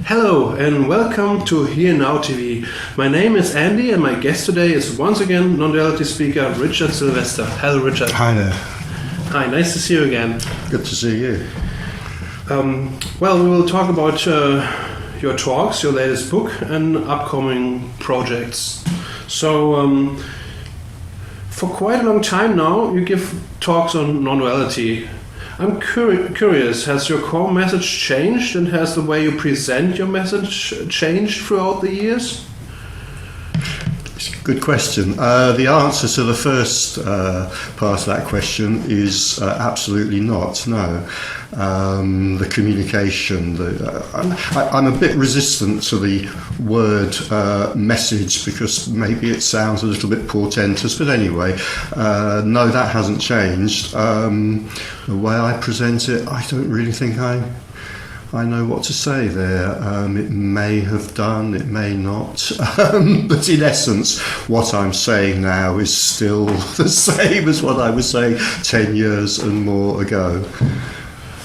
Hello and welcome to Jetzt-TV. My name is Andy and my guest today is once again non-duality speaker Richard Sylvester. Hello Richard. Hi there. Hi, nice to see you again. Good to see you. Well, we will talk about your talks, your latest book and upcoming projects. So, for quite a long time now you give talks on non-duality. I'm curious, has your core message changed and has the way you present your message changed throughout the years? It's a good question. The answer to the first part of that question is absolutely not, no. The communication, I'm a bit resistant to the word message because maybe it sounds a little bit portentous, but anyway, no, that hasn't changed. The way I present it, I don't really think I know what to say there. It may have done, it may not. But in essence, what I'm saying now is still the same as what I was saying 10 years and more ago.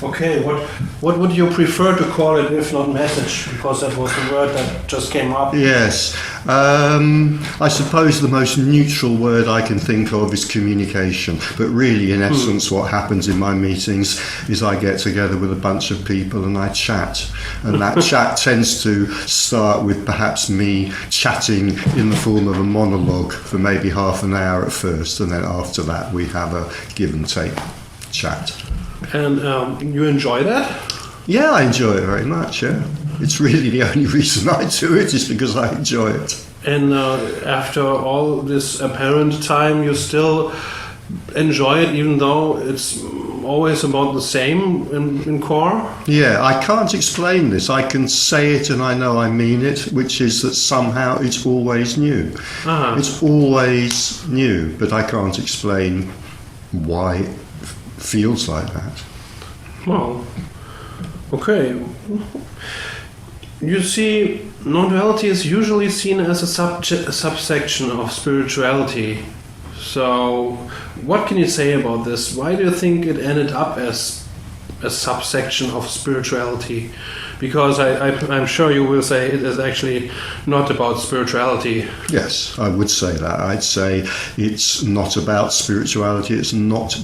Okay, what would you prefer to call it if not message? Because that was the word that just came up. Yes. I suppose the most neutral word I can think of is communication. But really, in essence, what happens in my meetings is I get together with a bunch of people and I chat. And that chat tends to start with perhaps me chatting in the form of a monologue for maybe half an hour at first. And then after that, we have a give and take chat. And you enjoy that? Yeah, I enjoy it very much, yeah. It's really the only reason I do it is because I enjoy it. And after all this apparent time, you still enjoy it even though it's always about the same in core? Yeah, I can't explain this. I can say it and I know I mean it, which is that somehow it's always new. Uh-huh. It's always new, but I can't explain why it feels like that. Well, okay. You see, non-duality is usually seen as a subsection of spirituality. So, what can you say about this? Why do you think it ended up as a subsection of spirituality? Because I'm sure you will say it is actually not about spirituality. Yes, I would say that. I'd say it's not about spirituality. It's not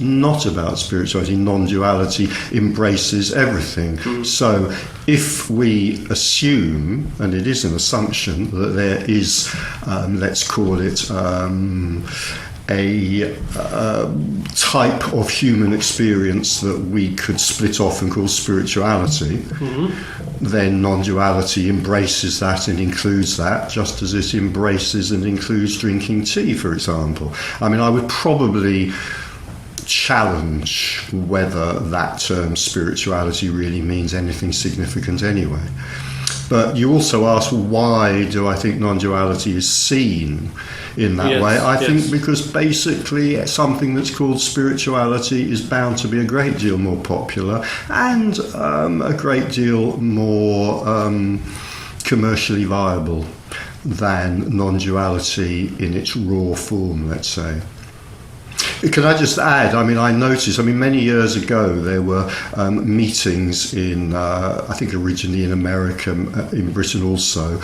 about spirituality. Non-duality embraces everything. Mm. So if we assume, and it is an assumption, that there is, let's call it, a type of human experience that we could split off and call spirituality, then non-duality embraces that and includes that, just as it embraces and includes drinking tea, for example. I mean, I would probably challenge whether that term spirituality really means anything significant anyway. But you also ask, why do I think non-duality is seen in that way? I think because basically something that's called spirituality is bound to be a great deal more popular and a great deal more commercially viable than non-duality in its raw form, let's say. Can I just add, I noticed, many years ago there were meetings in, I think originally in America, in Britain also,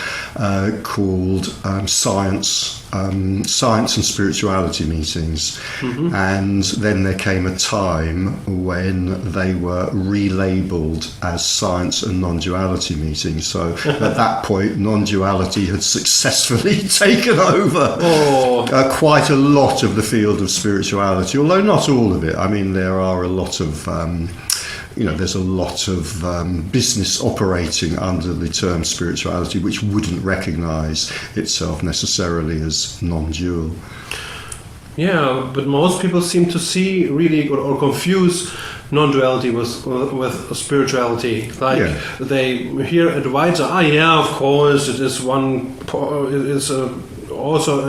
called Science and Spirituality meetings. Mm-hmm. And then there came a time when they were relabeled as Science and Non-duality meetings. So at that point, non-duality had successfully taken over quite a lot of the field of spirituality, although not all of it. There are a lot of there's a lot of business operating under the term spirituality which wouldn't recognise itself necessarily as non-dual. Yeah, but most people seem to see really or confuse non-duality with spirituality. They hear advice, of course, it is one. It is also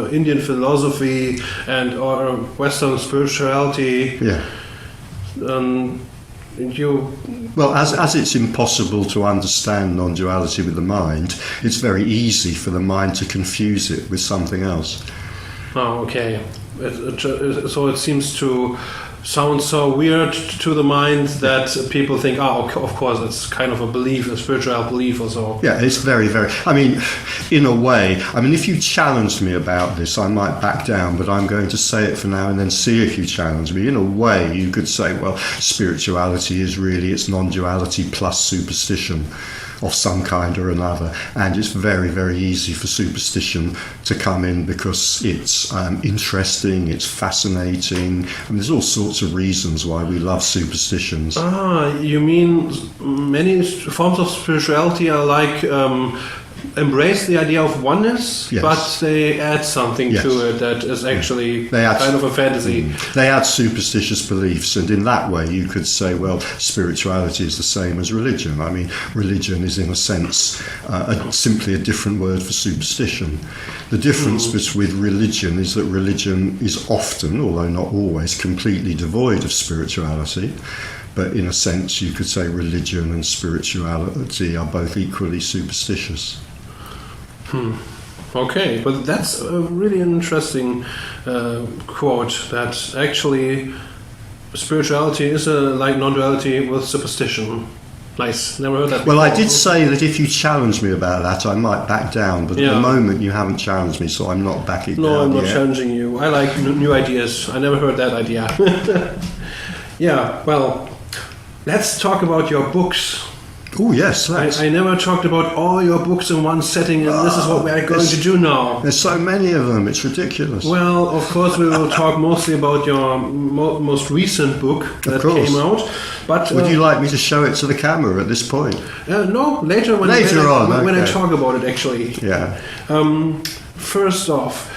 an Indian philosophy and or Western spirituality. Yeah. Well, as it's impossible to understand non-duality with the mind, it's very easy for the mind to confuse it with something else. Oh, okay. So it seems to sounds so weird to the mind that people think, oh, of course, it's kind of a belief, a spiritual belief or so. Yeah, it's very, very... I mean, in a way, if you challenged me about this, I might back down, but I'm going to say it for now and then see if you challenge me. In a way, you could say, well, spirituality is really, it's non-duality plus superstition of some kind or another, and it's very, very easy for superstition to come in because it's interesting, it's fascinating, and there's all sorts of reasons why we love superstitions. You mean many forms of spirituality are like embrace the idea of oneness, yes. but they add something yes. to it that is actually kind of a fantasy. They add superstitious beliefs, and in that way you could say, well, spirituality is the same as religion. Religion is in a sense simply a different word for superstition. The difference with religion is that religion is often, although not always, completely devoid of spirituality. But in a sense, you could say religion and spirituality are both equally superstitious. Okay, but that's a really interesting quote, that actually spirituality is like non-duality with superstition. Nice, never heard that before. Well, I did say that if you challenged me about that, I might back down, but at the moment you haven't challenged me, so I'm not backing down. No, I'm not challenging you. I like new ideas. I never heard that idea. Yeah, well, let's talk about your books. Oh, yes. I never talked about all your books in one setting, and this is what we are going to do now. There's so many of them, it's ridiculous. Well, of course, we will talk mostly about your most recent book that came out. But would you like me to show it to the camera at this point? No, later when I talk about it, actually. Yeah. First off,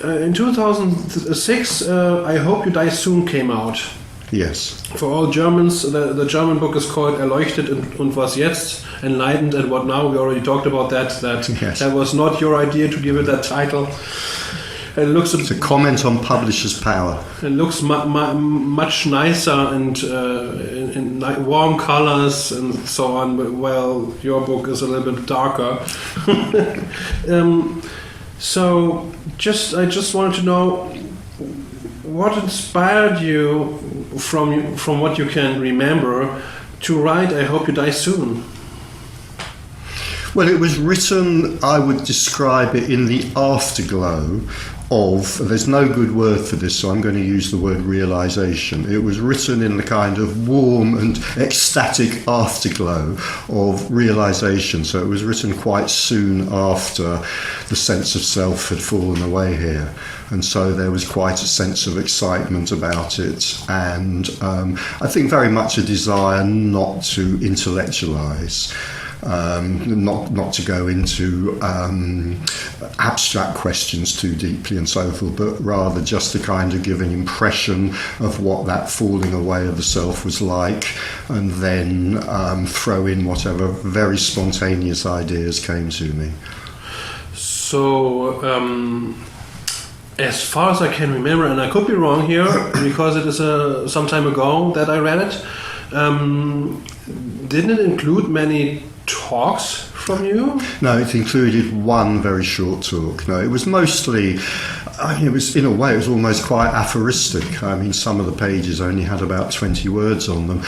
in 2006, I Hope You Die Soon came out. Yes. For all Germans, the German book is called Erleuchtet und was jetzt? Enlightened and what now? We already talked about that. That was not your idea to give it that title. It's a comment on publishers' power. It looks much nicer and in warm colors and so on. But, well, your book is a little bit darker. So, I just wanted to know, what inspired you from what you can remember to write I Hope You Die Soon? Well, it was written, I would describe it in the afterglow of, there's no good word for this, so I'm going to use the word realization. It was written in the kind of warm and ecstatic afterglow of realization. So it was written quite soon after the sense of self had fallen away here. And so there was quite a sense of excitement about it, and I think very much a desire not to intellectualize, not to go into abstract questions too deeply and so forth, but rather just to kind of give an impression of what that falling away of the self was like, and then throw in whatever very spontaneous ideas came to me. So, as far as I can remember, and I could be wrong here because it is some time ago that I read it, didn't it include many talks from you? No, it included one very short talk. No, it was mostly, it was in a way, it was almost quite aphoristic. Some of the pages only had about 20 words on them.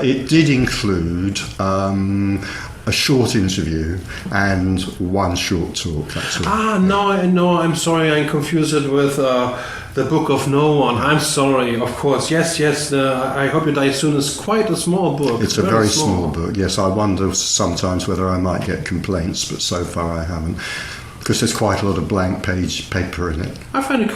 It did include a short interview and one short talk. That's all. No, I'm sorry, I confused it with the Book of No One. I'm sorry, of course. Yes, I Hope You Die Soon is quite a small book. It's a very small book, yes. I wonder sometimes whether I might get complaints, but so far I haven't, because there's quite a lot of blank paper in it. I find it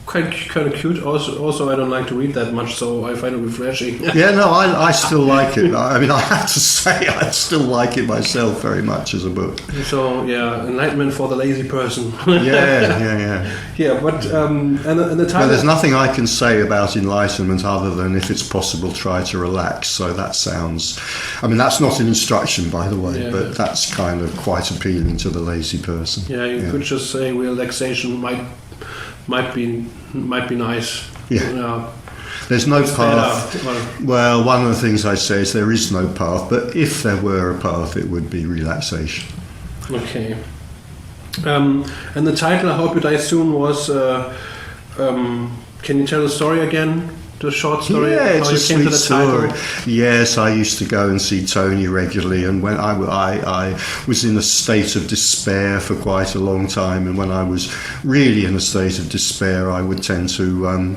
kind of cute. Also, I don't like to read that much, so I find it refreshing. Yeah, no, I still like it. I have to say, I still like it myself very much as a book. So, yeah, enlightenment for the lazy person. Yeah. Yeah, but and the title. Well, there's nothing I can say about enlightenment other than, if it's possible, try to relax. So that sounds. That's not an instruction, by the way, but that's kind of quite appealing to the lazy person. Yeah, you could just say relaxation might be nice. Yeah. There's no path. Well, one of the things I say is there is no path, but if there were a path, it would be relaxation. Okay. And the title, I Hope You Die Soon, was, can you tell the story again? the short story? Yeah, it's how a you came to sweet the title? story. Yes, I used to go and see Tony regularly, and when I was in a state of despair for quite a long time, and when I was really in a state of despair, I would tend to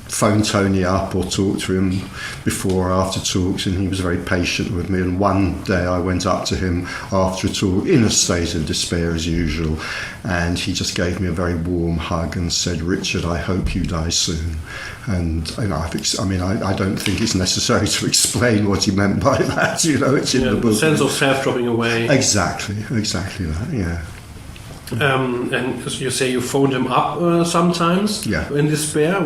phone Tony up or talk to him before or after talks, and he was very patient with me. And one day I went up to him after a talk in a state of despair as usual, and he just gave me a very warm hug and said, "Richard, I hope you die soon." And I don't think it's necessary to explain what he meant by that. It's in the book. The sense of self dropping away. Exactly that. Yeah. And you say you phoned him up sometimes in despair.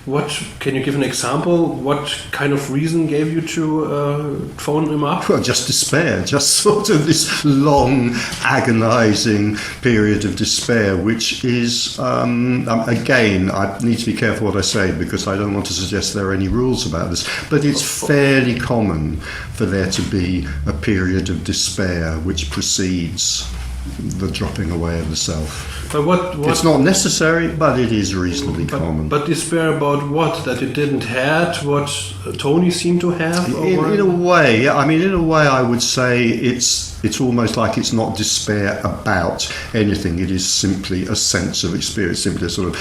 What can you give an example? What kind of reason gave you to phone him up? Well, just despair, just sort of this long, agonising period of despair, which is, again, I need to be careful what I say because I don't want to suggest there are any rules about this, but it's fairly common for there to be a period of despair which precedes the dropping away of the self. But what it's not necessary, but it is reasonably common. But despair about what? That you didn't have what Tony seemed to have? In a way, yeah. In a way, I would say it's almost like it's not despair about anything. It is simply a sense of experience, simply a sort of,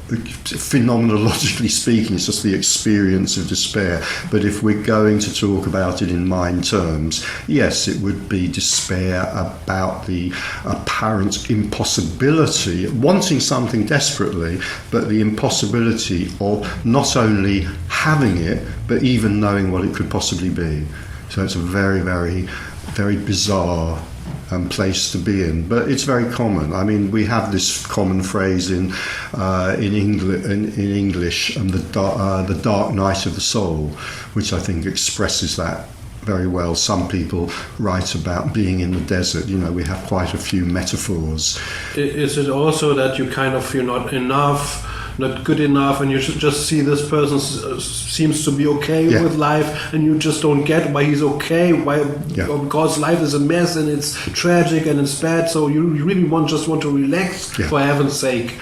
phenomenologically speaking, it's just the experience of despair. But if we're going to talk about it in mind terms, yes, it would be despair about the apparent impossibility, wanting something desperately, but the impossibility of not only having it, but even knowing what it could possibly be. So it's a very, very, very bizarre place to be in, but it's very common. We have this common phrase in English, the dark night of the soul, which I think expresses that very well. Some people write about being in the desert. We have quite a few metaphors. Is it also that you kind of feel not enough, not good enough, and you should just see this person seems to be okay with life, and you just don't get why he's okay, because life is a mess and it's tragic and it's bad, so you really just want to relax for heaven's sake.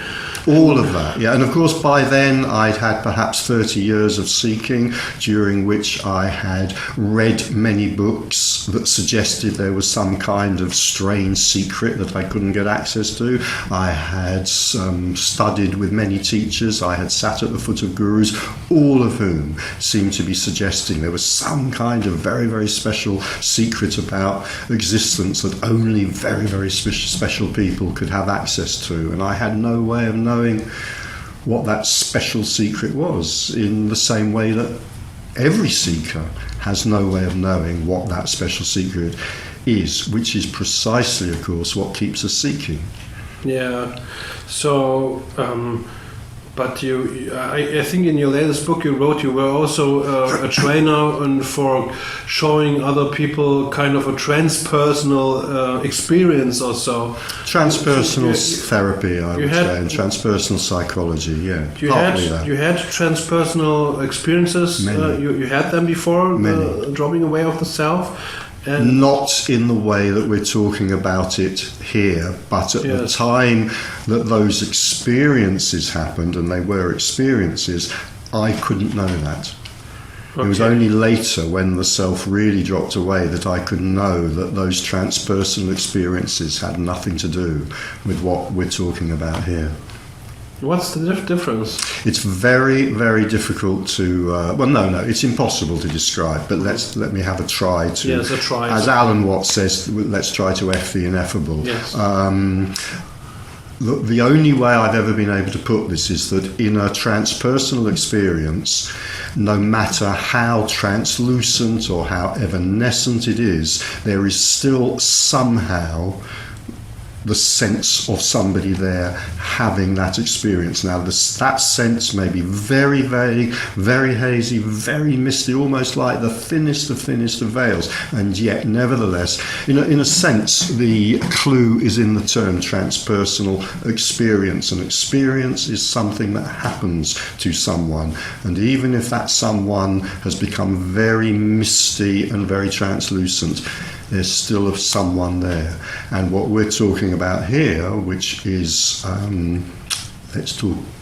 All of that, and of course by then I'd had perhaps 30 years of seeking, during which I had read many books that suggested there was some kind of strange secret that I couldn't get access to. I had studied with many teachers, I had sat at the foot of gurus, all of whom seemed to be suggesting there was some kind of very, very special secret about existence that only very, very special people could have access to, and I had no way of knowing what that special secret was, in the same way that every seeker has no way of knowing what that special secret is, which is precisely, of course, what keeps us seeking. Yeah. So, but I think in your latest book you wrote you were also a trainer and for showing other people kind of a transpersonal experience or so. Transpersonal therapy, I would say, and transpersonal psychology, You had transpersonal experiences? You had them before, the dropping away of the self? And not in the way that we're talking about it here, but at the time that those experiences happened, and they were experiences, I couldn't know that. Okay. It was only later, when the self really dropped away, that I could know that those transpersonal experiences had nothing to do with what we're talking about here. What's the difference? It's very, very difficult to... it's impossible to describe, but let me have a try to... Yes, a try. As Alan Watts says, let's try to F the ineffable. Yes. The only way I've ever been able to put this is that in a transpersonal experience, no matter how translucent or how evanescent it is, there is still somehow the sense of somebody there having that experience. Now, that sense may be very vague, very hazy, very misty, almost like the thinnest of veils, and yet, nevertheless, in a sense, the clue is in the term transpersonal experience. And experience is something that happens to someone, and even if that someone has become very misty and very translucent, there's still someone there. And what we're talking about here, which is, let's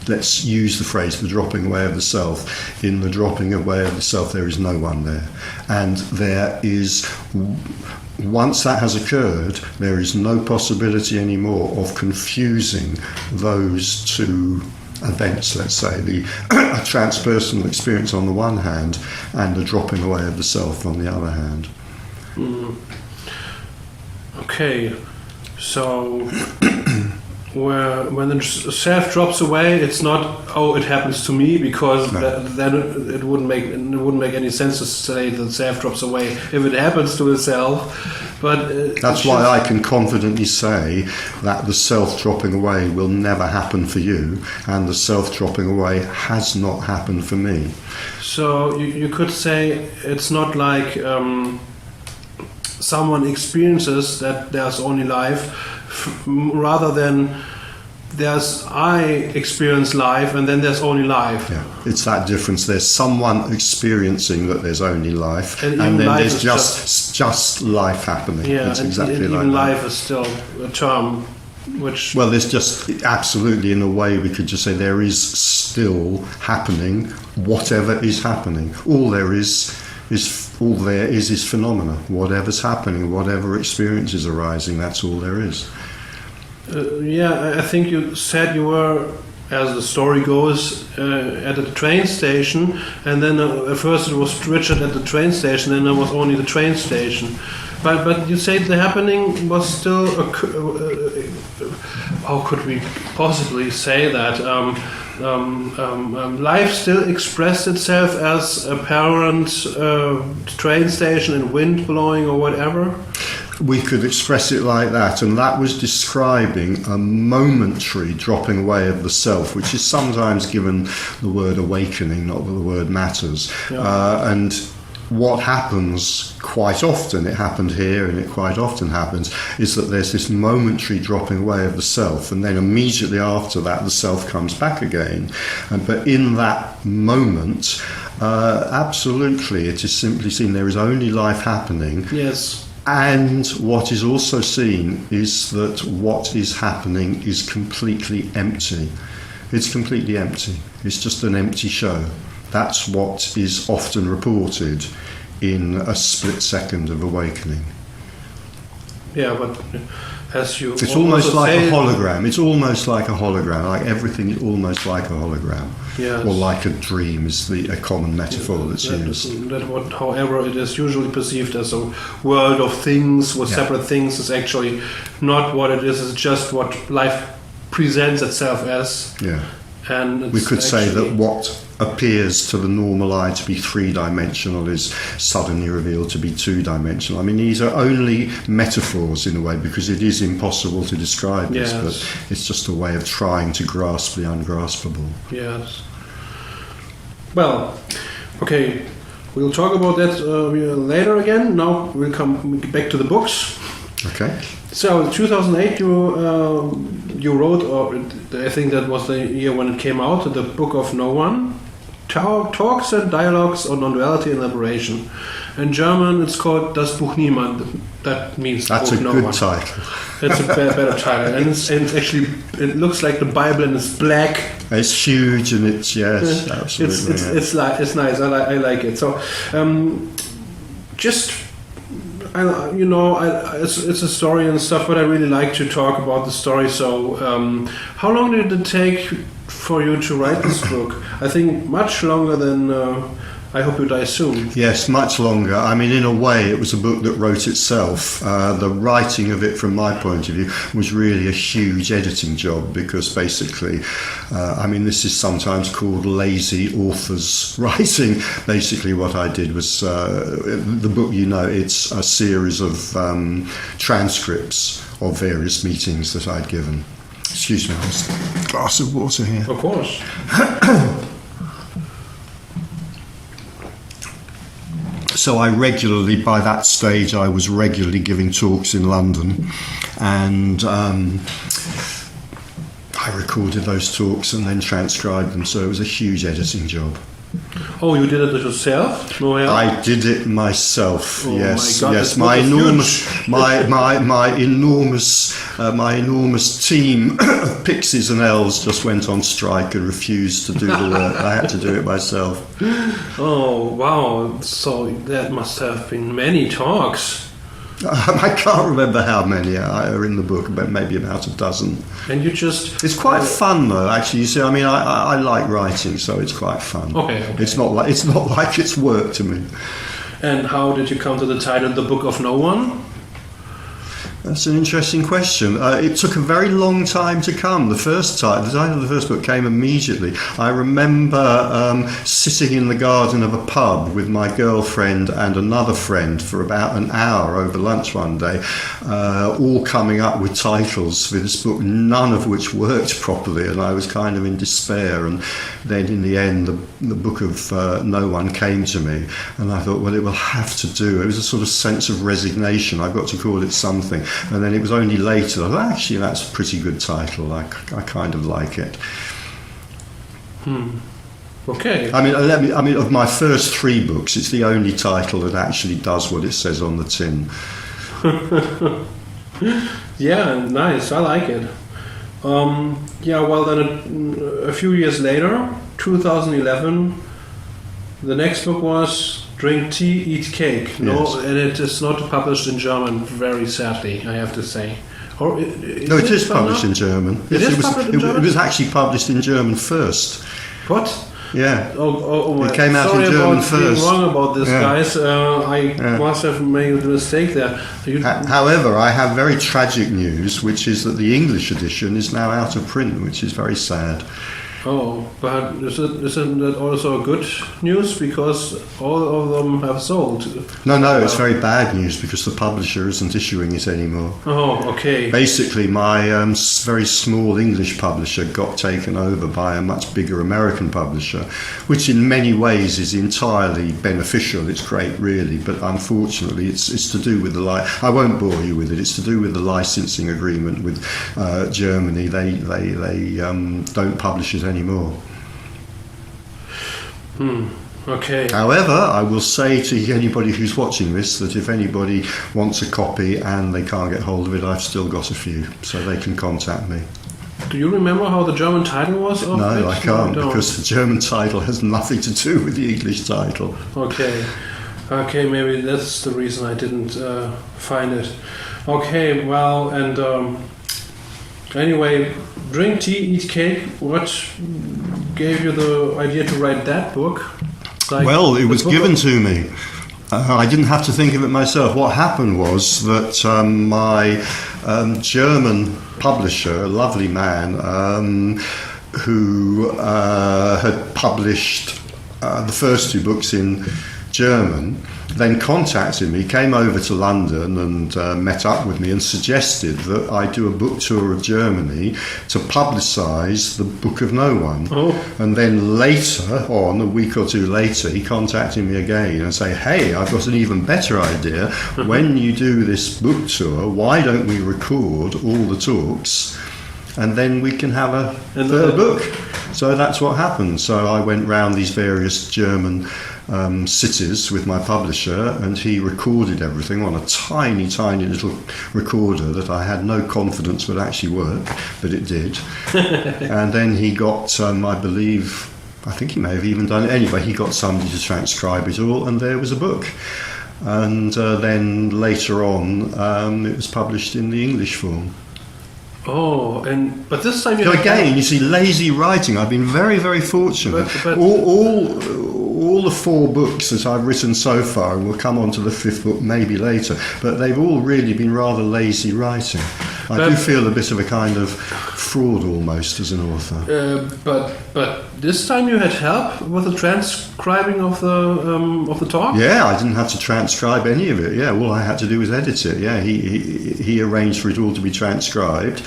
let's use the phrase the dropping away of the self. In the dropping away of the self, there is no one there. And there is, once that has occurred, there is no possibility anymore of confusing those two events, let's say, the a transpersonal experience on the one hand and the dropping away of the self on the other hand. Okay, so when the self drops away, it's not, oh, it happens to me, because then it wouldn't make any sense to say that the self drops away if it happens to the self. But that's why I can confidently say that the self dropping away will never happen for you, and the self dropping away has not happened for me. So you could say it's not like someone experiences that there's only life, rather than I experience life and then there's only life. Yeah, it's that difference. There's someone experiencing that there's only life, and then there's just life happening. Yeah, it's exactly and like even that. life is still a term which... Well, there's just absolutely, in a way, we could just say there is still happening whatever is happening. All there is phenomena. Whatever's happening, whatever experience is arising, that's all there is. I think you said you were, as the story goes, at a train station, and then at first it was Richard at the train station, and then it was only the train station. But you said the happening was still... how could we possibly say that? Life still expressed itself as apparent train station and wind blowing or whatever? We could express it like that, and that was describing a momentary dropping away of the self, which is sometimes given the word awakening, not that the word matters. Yeah. And what happens quite often, it happened here and it quite often happens, is that there's this momentary dropping away of the self, and then immediately after that the self comes back again. But in that moment, absolutely, it is simply seen there is only life happening. Yes. And what is also seen is that what is happening is completely empty. It's completely empty. It's just an empty show. That's what is often reported in a split second of awakening. Yeah, but as you... It's almost like a hologram. It's almost like a hologram. Like everything is almost like a hologram. Yes. Or like a dream is a common metaphor that's used. However, it is usually perceived as a world of things with separate things. Is actually not what it is. It's just what life presents itself as. Yeah. And we could say that what appears to the normal eye to be three-dimensional is suddenly revealed to be two-dimensional. I mean, these are only metaphors in a way, because it is impossible to describe this, but it's just a way of trying to grasp the ungraspable. Yes. Well, okay, we'll talk about that later again. Now we'll come back to the books. Okay. So, 2008, you wrote, or I think that was the year when it came out, the Book of No One, Talks and Dialogues on Non-duality and Liberation. In German, it's called Das Buch Niemand. That means that's Book a No good One. Title. That's a better title, and it's actually, it looks like the Bible and it's black. It's huge and it's absolutely. It's nice. I like it. So, it's a story and stuff, but I really like to talk about the story. So, how long did it take for you to write this book? I think much longer than I Hope You Die Soon. Yes, much longer. I mean, in a way, it was a book that wrote itself. The writing of it, from my point of view, was really a huge editing job, because basically, this is sometimes called lazy author's writing. Basically, what I did was, the book, it's a series of transcripts of various meetings that I'd given. Excuse me, just a glass of water here. Of course. So by that stage, I was regularly giving talks in London, and I recorded those talks and then transcribed them. So it was a huge editing job. Oh, you did it yourself? No help? I did it myself. Oh yes, my God, yes. this book is huge. My enormous team of pixies and elves just went on strike and refused to do the work. I had to do it myself. Oh wow! So that must have been many talks. I can't remember how many are in the book, but maybe about a dozen. And you just... It's quite fun, though. Actually, you see, I mean, I like writing, so it's quite fun. Okay. It's not like it's work to me. And how did you come to the title, The Book of No One? That's an interesting question. It took a very long time to come. The title of the first book came immediately. I remember sitting in the garden of a pub with my girlfriend and another friend for about an hour over lunch one day, all coming up with titles for this book, none of which worked properly, and I was kind of in despair. And then in the end, the Book of No One came to me, and I thought, well, it will have to do. It was a sort of sense of resignation. I've got to call it something. And then it was only later that I thought, actually, that's a pretty good title. I kind of like it. Okay. I mean, of my first 3 books, it's the only title that actually does what it says on the tin. Yeah, nice. I like it. Yeah, well, then a few years later, 2011, the next book was Drink Tea, Eat Cake. No, yes. and it is not published in German, very sadly, I have to say. Or No, it is published in German. It is published in German? It was actually published in German first. What? Yeah. Oh my. It came out Sorry in German about first. being wrong about this, Yeah. guys. I must have made a mistake there. However, I have very tragic news, which is that the English edition is now out of print, which is very sad. Oh, but isn't that also good news, because all of them have sold? No, it's very bad news because the publisher isn't issuing it anymore. Oh, okay. Basically, my very small English publisher got taken over by a much bigger American publisher, which in many ways is entirely beneficial. It's great, really, but unfortunately, it's to do with I won't bore you with it. It's to do with the licensing agreement with Germany. They don't publish it anymore. Okay. However, I will say to anybody who's watching this that if anybody wants a copy and they can't get hold of it, I've still got a few, so they can contact me. Do you remember how the German title was of it? No, I can't, No, because the German title has nothing to do with the English title. Okay. Okay, maybe that's the reason I didn't find it. Okay, well, and anyway, Drink Tea, Eat Cake. What gave you the idea to write that book? Well, it was given to me. I didn't have to think of it myself. What happened was that my German publisher, a lovely man, who had published the first 2 books in German, then contacted me, came over to London and met up with me and suggested that I do a book tour of Germany to publicise the Book of No One. Oh. And then later on, a week or 2 later, he contacted me again and say, hey, I've got an even better idea. When you do this book tour, why don't we record all the talks and then we can have a third book? So that's what happened. So I went round these various German cities with my publisher, and he recorded everything on a tiny little recorder that I had no confidence would actually work, but it did. And then he got, I think he may have even done it anyway, he got somebody to transcribe it all, and there was a book. And then later on it was published in the English form. Oh, but this time you... So again, you see, lazy writing. I've been very, very fortunate. But all the 4 books that I've written so far, and we'll come on to the 5th book maybe later, but they've all really been rather lazy writing. I do feel a bit of a kind of fraud almost as an author. But this time you had help with the transcribing of the talk? Yeah, I didn't have to transcribe any of it. Yeah, all I had to do was edit it. Yeah, he arranged for it all to be transcribed.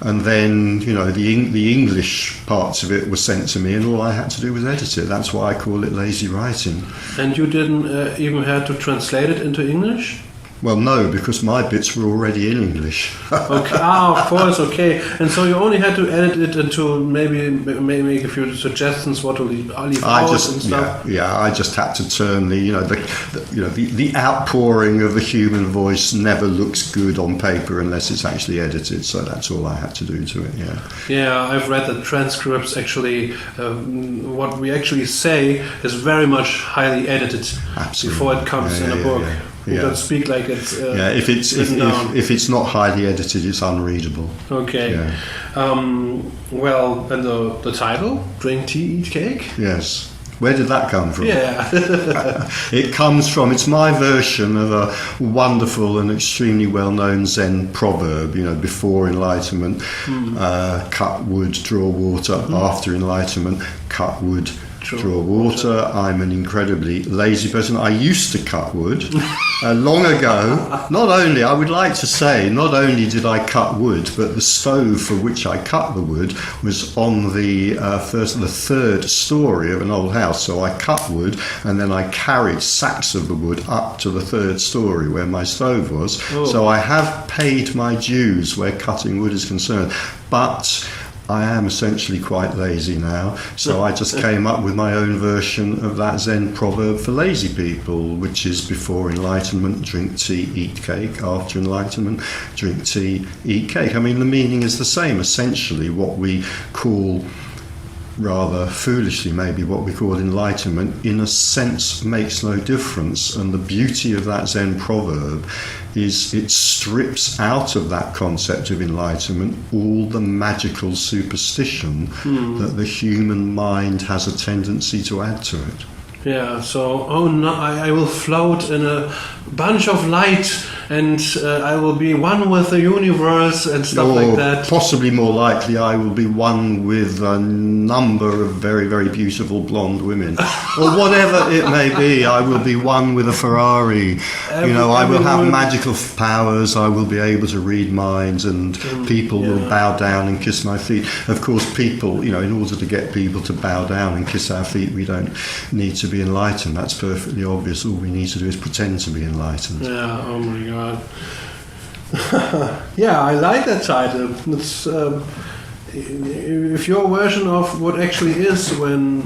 And then, the English parts of it were sent to me, and all I had to do was edit it. That's why I call it lazy writing. And you didn't even have to translate it into English? Well, no, because my bits were already in English. Okay. Of course. Okay. And so you only had to edit it into maybe make a few suggestions what to leave out and stuff. I just had to turn the outpouring of the human voice never looks good on paper unless it's actually edited. So that's all I had to do to it. Yeah. Yeah, I've read the transcripts. Actually, what we actually say is very much highly edited. Absolutely. Before it comes in a book. You don't speak like it's if it's not highly edited, it's unreadable. Okay. Yeah. Well, and the title, Drink Tea, Eat Cake? Yes. Where did that come from? Yeah. It's my version of a wonderful and extremely well-known Zen proverb, before enlightenment, cut wood, draw water, after enlightenment, cut wood, draw water. I'm an incredibly lazy person. I used to cut wood long ago. Not only did I cut wood, but the stove for which I cut the wood was on the third story of an old house. So I cut wood and then I carried sacks of the wood up to the third story where my stove was. Oh. So I have paid my dues where cutting wood is concerned. But I am essentially quite lazy now, so I just came up with my own version of that Zen proverb for lazy people, which is before enlightenment, drink tea, eat cake. After enlightenment, drink tea, eat cake. I mean, the meaning is the same. Essentially, what we call, rather foolishly maybe, what we call enlightenment, in a sense makes no difference. And the beauty of that Zen proverb is it strips out of that concept of enlightenment all the magical superstition that the human mind has a tendency to add to it. Yeah, so, I will float in a bunch of light and I will be one with the universe and stuff like that. Possibly more likely, I will be one with a number of very, very beautiful blonde women. Or whatever it may be, I will be one with a Ferrari. I will have magical powers, I will be able to read minds, and people will bow down and kiss my feet. Of course, people, in order to get people to bow down and kiss our feet, we don't need to be enlightened. That's perfectly obvious. All we need to do is pretend to be enlightened. Yeah, oh my god. Yeah, I like that title. It's if your version of what actually is when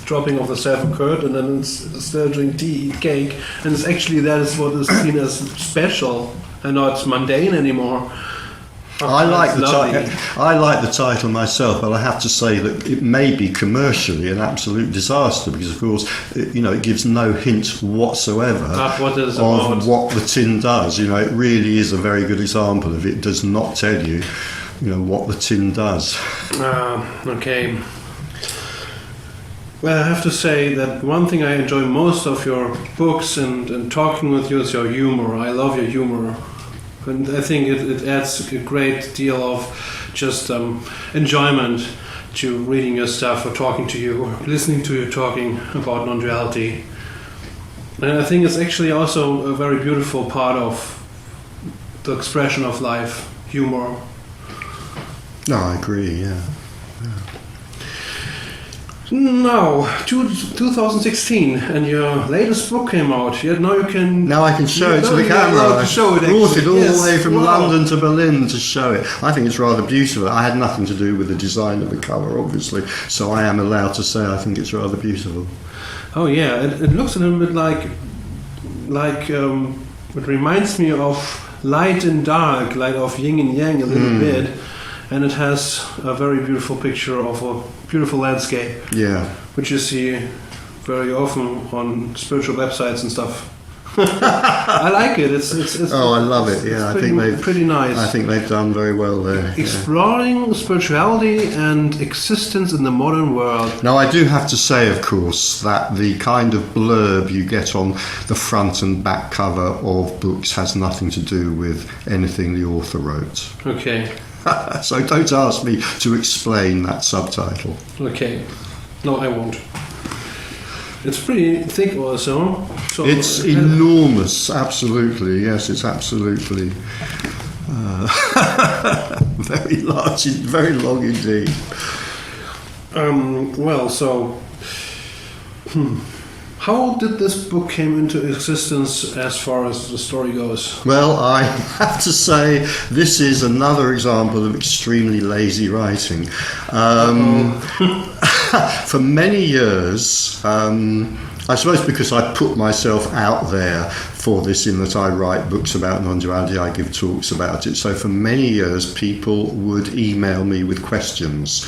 dropping of the self occurred, and then it's still drink tea, eat cake, and it's actually that is what is seen as special and not mundane anymore. I like the title myself, but I have to say that it may be commercially an absolute disaster because, of course, it gives no hint whatsoever of what the tin does. It really is a very good example of it does not tell you, what the tin does. Okay. Well, I have to say that one thing I enjoy most of your books and talking with you is your humor. I love your humor. And I think it adds a great deal of just enjoyment to reading your stuff or talking to you or listening to you talking about non-duality. And I think it's actually also a very beautiful part of the expression of life, humor. No, I agree, yeah. Now, 2016, and your latest book came out. Now I can show it to the camera. I brought it all the way from London to Berlin to show it. I think it's rather beautiful. I had nothing to do with the design of the cover, obviously, so I am allowed to say I think it's rather beautiful. Oh yeah, it looks a little bit like it reminds me of light and dark, like of yin and yang a little bit. And it has a very beautiful picture of a beautiful landscape. Yeah. Which you see very often on spiritual websites and stuff. I like it. It's I love it. Yeah, I think they've pretty nice. I think they've done very well there. Exploring spirituality and existence in the modern world. Now, I do have to say, of course, that the kind of blurb you get on the front and back cover of books has nothing to do with anything the author wrote. Okay. So don't ask me to explain that subtitle. Okay. No, I won't. It's pretty thick also. So it's enormous, absolutely. Yes, it's absolutely very large, very long indeed. How did this book came into existence as far as the story goes? Well, I have to say this is another example of extremely lazy writing. For many years, I suppose because I put myself out there for this, in that I write books about non-duality, I give talks about it. So for many years, people would email me with questions,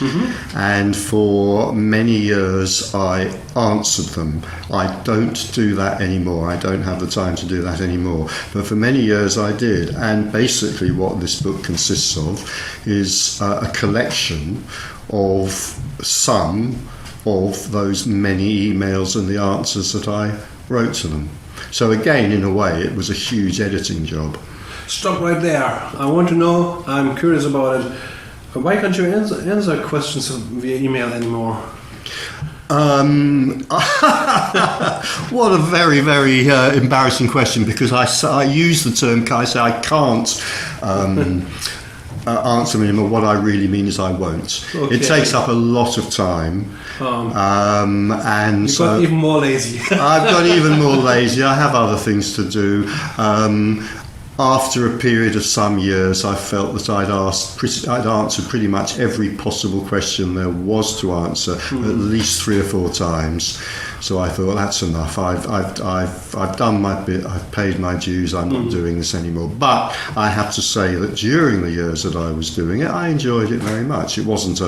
and for many years I answered them. I don't do that anymore. I don't have the time to do that anymore. But for many years I did. And basically what this book consists of is a collection of some of those many emails and the answers that I wrote to them. So again, in a way, it was a huge editing job. Stop right there. I want to know, I'm curious about it. Why can't you answer questions via email anymore? What a very, very embarrassing question, because I use the term, I say I can't answer them anymore. What I really mean is I won't. Okay. It takes up a lot of time. And you got even more lazy. I've got even more lazy. I have other things to do. After a period of some years, I felt that I'd answered pretty much every possible question there was to answer, at least 3 or 4 times. So I thought, that's enough. I've done my bit. I've paid my dues. I'm not doing this anymore. But I have to say that during the years that I was doing it, I enjoyed it very much. It wasn't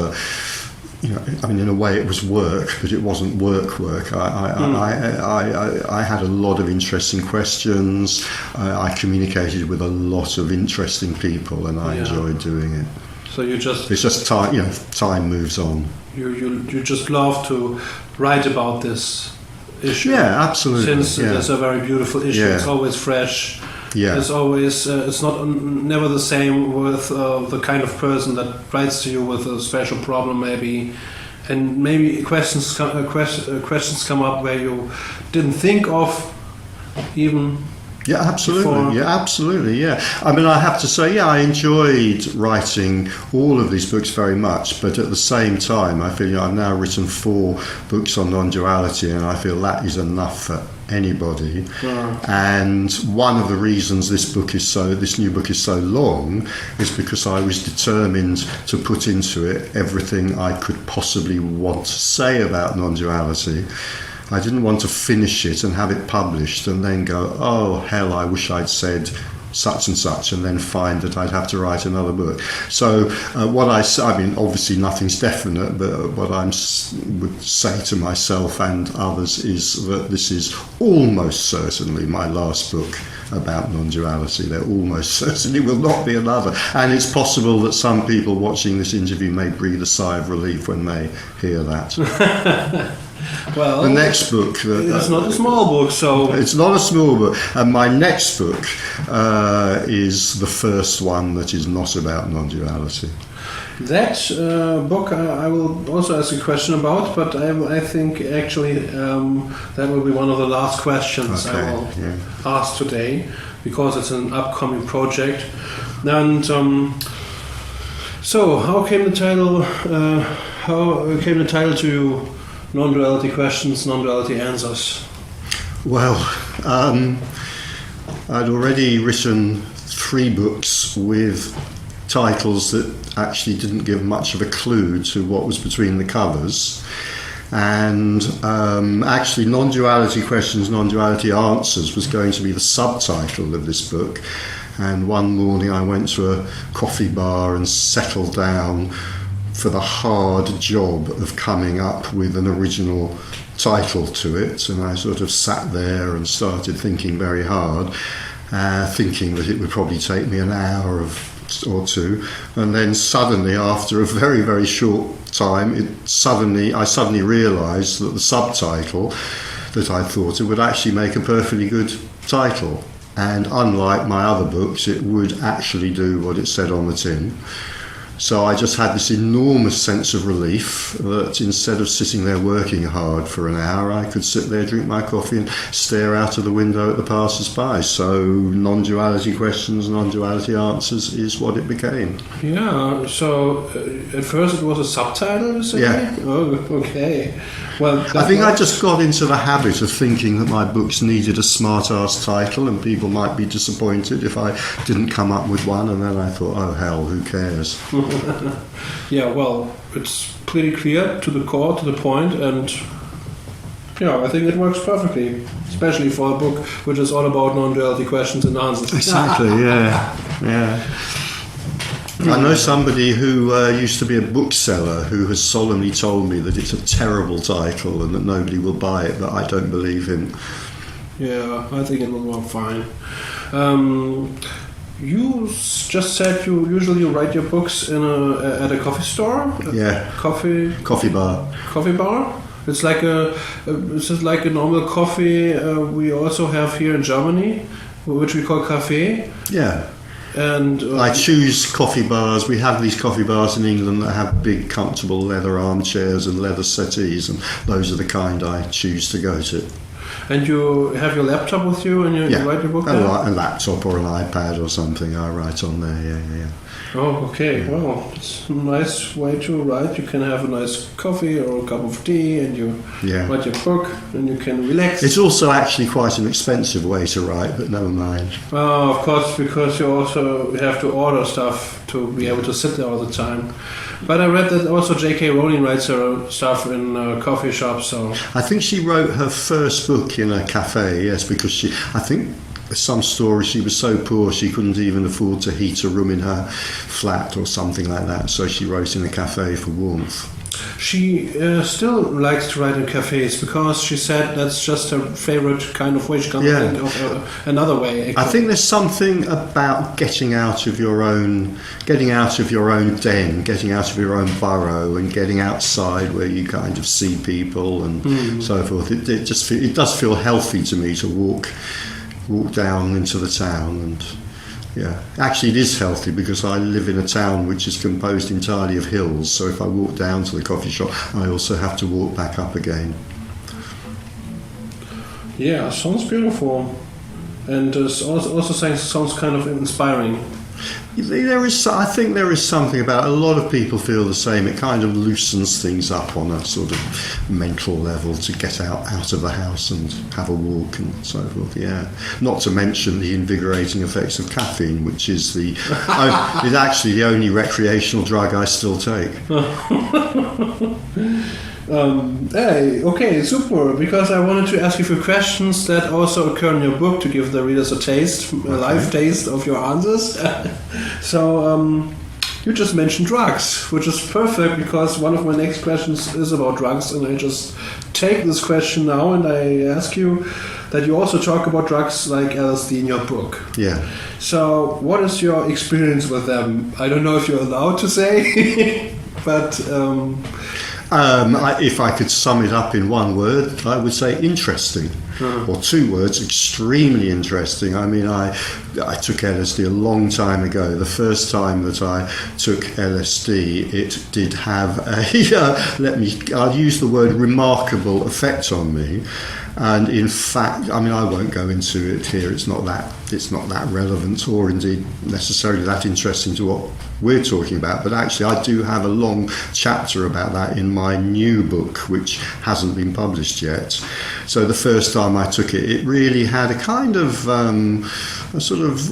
in a way it was work, but it wasn't work. I had a lot of interesting questions. I communicated with a lot of interesting people, and I enjoyed doing it. So it's just time. Time moves on. You just love to write about this issue. Yeah, absolutely. Since it's a very beautiful issue, it's always fresh. Yeah. It's always it's never the same with the kind of person that writes to you with a special problem, maybe, and maybe questions come up where you didn't think of even. Yeah, absolutely. Before. Yeah, absolutely. Yeah. I mean, I have to say, I enjoyed writing all of these books very much, but at the same time, I feel I've now written 4 books on non-duality, and I feel that is enough for anybody. And one of the reasons this new book is so long is because I was determined to put into it everything I could possibly want to say about non-duality. I didn't want to finish it and have it published and then go, oh hell, I wish I'd said such and such, and then find that I'd have to write another book. So obviously nothing's definite, but what I would say to myself and others is that this is almost certainly my last book about non-duality. There almost certainly will not be another, and it's possible that some people watching this interview may breathe a sigh of relief when they hear that. Well, the next book... it's not a small book, so... It's not a small book. And my next book is the first one that is not about non-duality. That book I will also ask a question about, but I think actually that will be one of the last questions I will ask today, because it's an upcoming project. And so, how came the title to Non-duality Questions, Non-duality Answers? Well, I'd already written 3 books with titles that actually didn't give much of a clue to what was between the covers. And actually, Non-duality Questions, Non-duality Answers was going to be the subtitle of this book. And one morning I went to a coffee bar and settled down for the hard job of coming up with an original title to it, and I sort of sat there and started thinking very hard, thinking that it would probably take me an hour or 2, and then suddenly, after a very, very short time, I suddenly realised that the subtitle that I thought it would actually make a perfectly good title, and unlike my other books, it would actually do what it said on the tin. So I just had this enormous sense of relief that instead of sitting there working hard for an hour, I could sit there, drink my coffee and stare out of the window at the passers-by. So non-duality questions, non-duality answers is what it became. Yeah, so at first it was a subtitle, you say? Yeah. Oh, okay. Well, I think I just got into the habit of thinking that my books needed a smart-ass title and people might be disappointed if I didn't come up with one, and then I thought, oh hell, who cares? Yeah, well, it's pretty clear, to the core, to the point, and yeah, I think it works perfectly, especially for a book which is all about non-duality questions and answers. Exactly, yeah. I know somebody who used to be a bookseller who has solemnly told me that it's a terrible title and that nobody will buy it, but I don't believe him. Yeah, I think it will work fine. You just said you usually write your books at a coffee store? Yeah. Coffee bar. Coffee bar? It's like it's just like a normal coffee we also have here in Germany, which we call café. Yeah. And I choose coffee bars. We have these coffee bars in England that have big, comfortable leather armchairs and leather settees, and those are the kind I choose to go to. And you have your laptop with you and you write your book there? A laptop or an iPad or something, I write on there, yeah. Oh, okay. Well, it's a nice way to write. You can have a nice coffee or a cup of tea and you write your book and you can relax. It's also actually quite an expensive way to write, but never mind. Oh, of course, because you also have to order stuff to be able to sit there all the time. But I read that also J.K. Rowling writes her stuff in coffee shops. So I think she wrote her first book in a cafe, yes, because I think some story she was so poor she couldn't even afford to heat a room in her flat or something like that, so she wrote in a cafe for warmth. She still likes to write in cafes because she said that's just her favorite kind of way. She can't think of another way. I think there's something about getting out of your own den, getting out of your own burrow, and getting outside where you kind of see people and so forth. It does feel healthy to me to walk down into the town, and actually it is healthy because I live in a town which is composed entirely of hills, so if I walk down to the coffee shop I also have to walk back up again. Yeah, sounds beautiful, and also sounds kind of inspiring. I think there is something about it. A lot of people feel the same. It kind of loosens things up on a sort of mental level to get out of the house and have a walk and so forth. Yeah, not to mention the invigorating effects of caffeine, which is is actually the only recreational drug I still take. Okay, super, because I wanted to ask you a few questions that also occur in your book to give the readers a live taste of your answers. So, you just mentioned drugs, which is perfect because one of my next questions is about drugs, and I just take this question now and I ask you that you also talk about drugs like LSD in your book. Yeah. So, what is your experience with them? I don't know if you're allowed to say, but... if I could sum it up in one word, I would say interesting. Or two words, extremely interesting. I mean, I took LSD a long time ago. The first time that I took LSD, it did have I'll use the word remarkable effect on me. And in fact, I mean, I won't go into it here. It's not that relevant or indeed necessarily that interesting to what we're talking about. But actually, I do have a long chapter about that in my new book, which hasn't been published yet. So the first time I took it, it really had a kind of a sort of.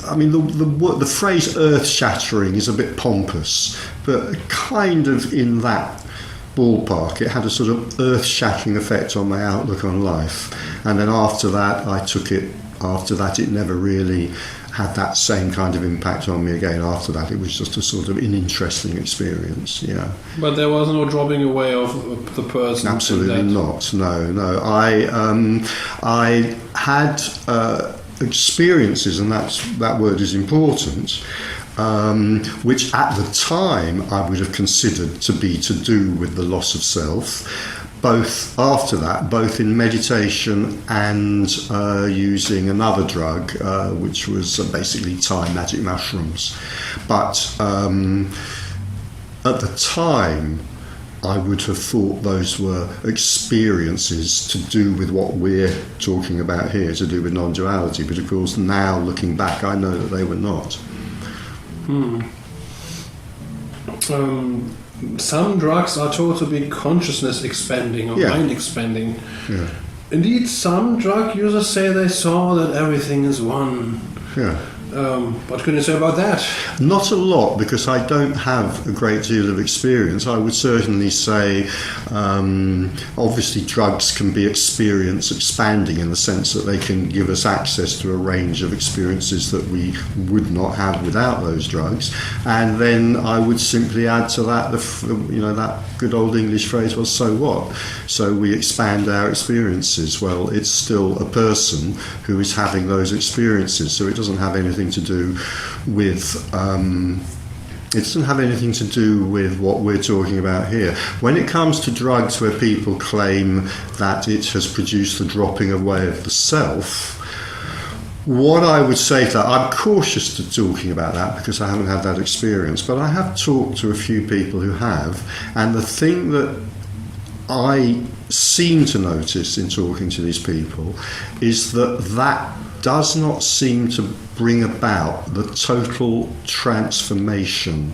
I mean, the phrase "earth-shattering" is a bit pompous, but kind of in that ballpark. It had a sort of earth-shattering effect on my outlook on life, and then after that it never really had that same kind of impact on me again. After that it was just a sort of an interesting experience. But there was no dropping away of the person. Absolutely not. No. I had experiences, and that word is important, which at the time I would have considered to be to do with the loss of self, both after that, both in meditation and using another drug, which was basically Thai magic mushrooms. But at the time, I would have thought those were experiences to do with what we're talking about here, to do with non-duality. But of course, now looking back, I know that they were not. Some drugs are thought to be consciousness expanding or mind expanding. Yeah. Indeed, some drug users say they saw that everything is one. Yeah. What can you say about that? Not a lot, because I don't have a great deal of experience. I would certainly say, obviously, drugs can be experience expanding in the sense that they can give us access to a range of experiences that we would not have without those drugs. And then I would simply add to that, that good old English phrase, well, so what? So we expand our experiences. Well, it's still a person who is having those experiences, so it doesn't have anything to do with what we're talking about here. When it comes to drugs where people claim that it has produced the dropping away of the self, what I would say to that, I'm cautious to talking about that because I haven't had that experience, but I have talked to a few people who have, and the thing that I seem to notice in talking to these people is that does not seem to bring about the total transformation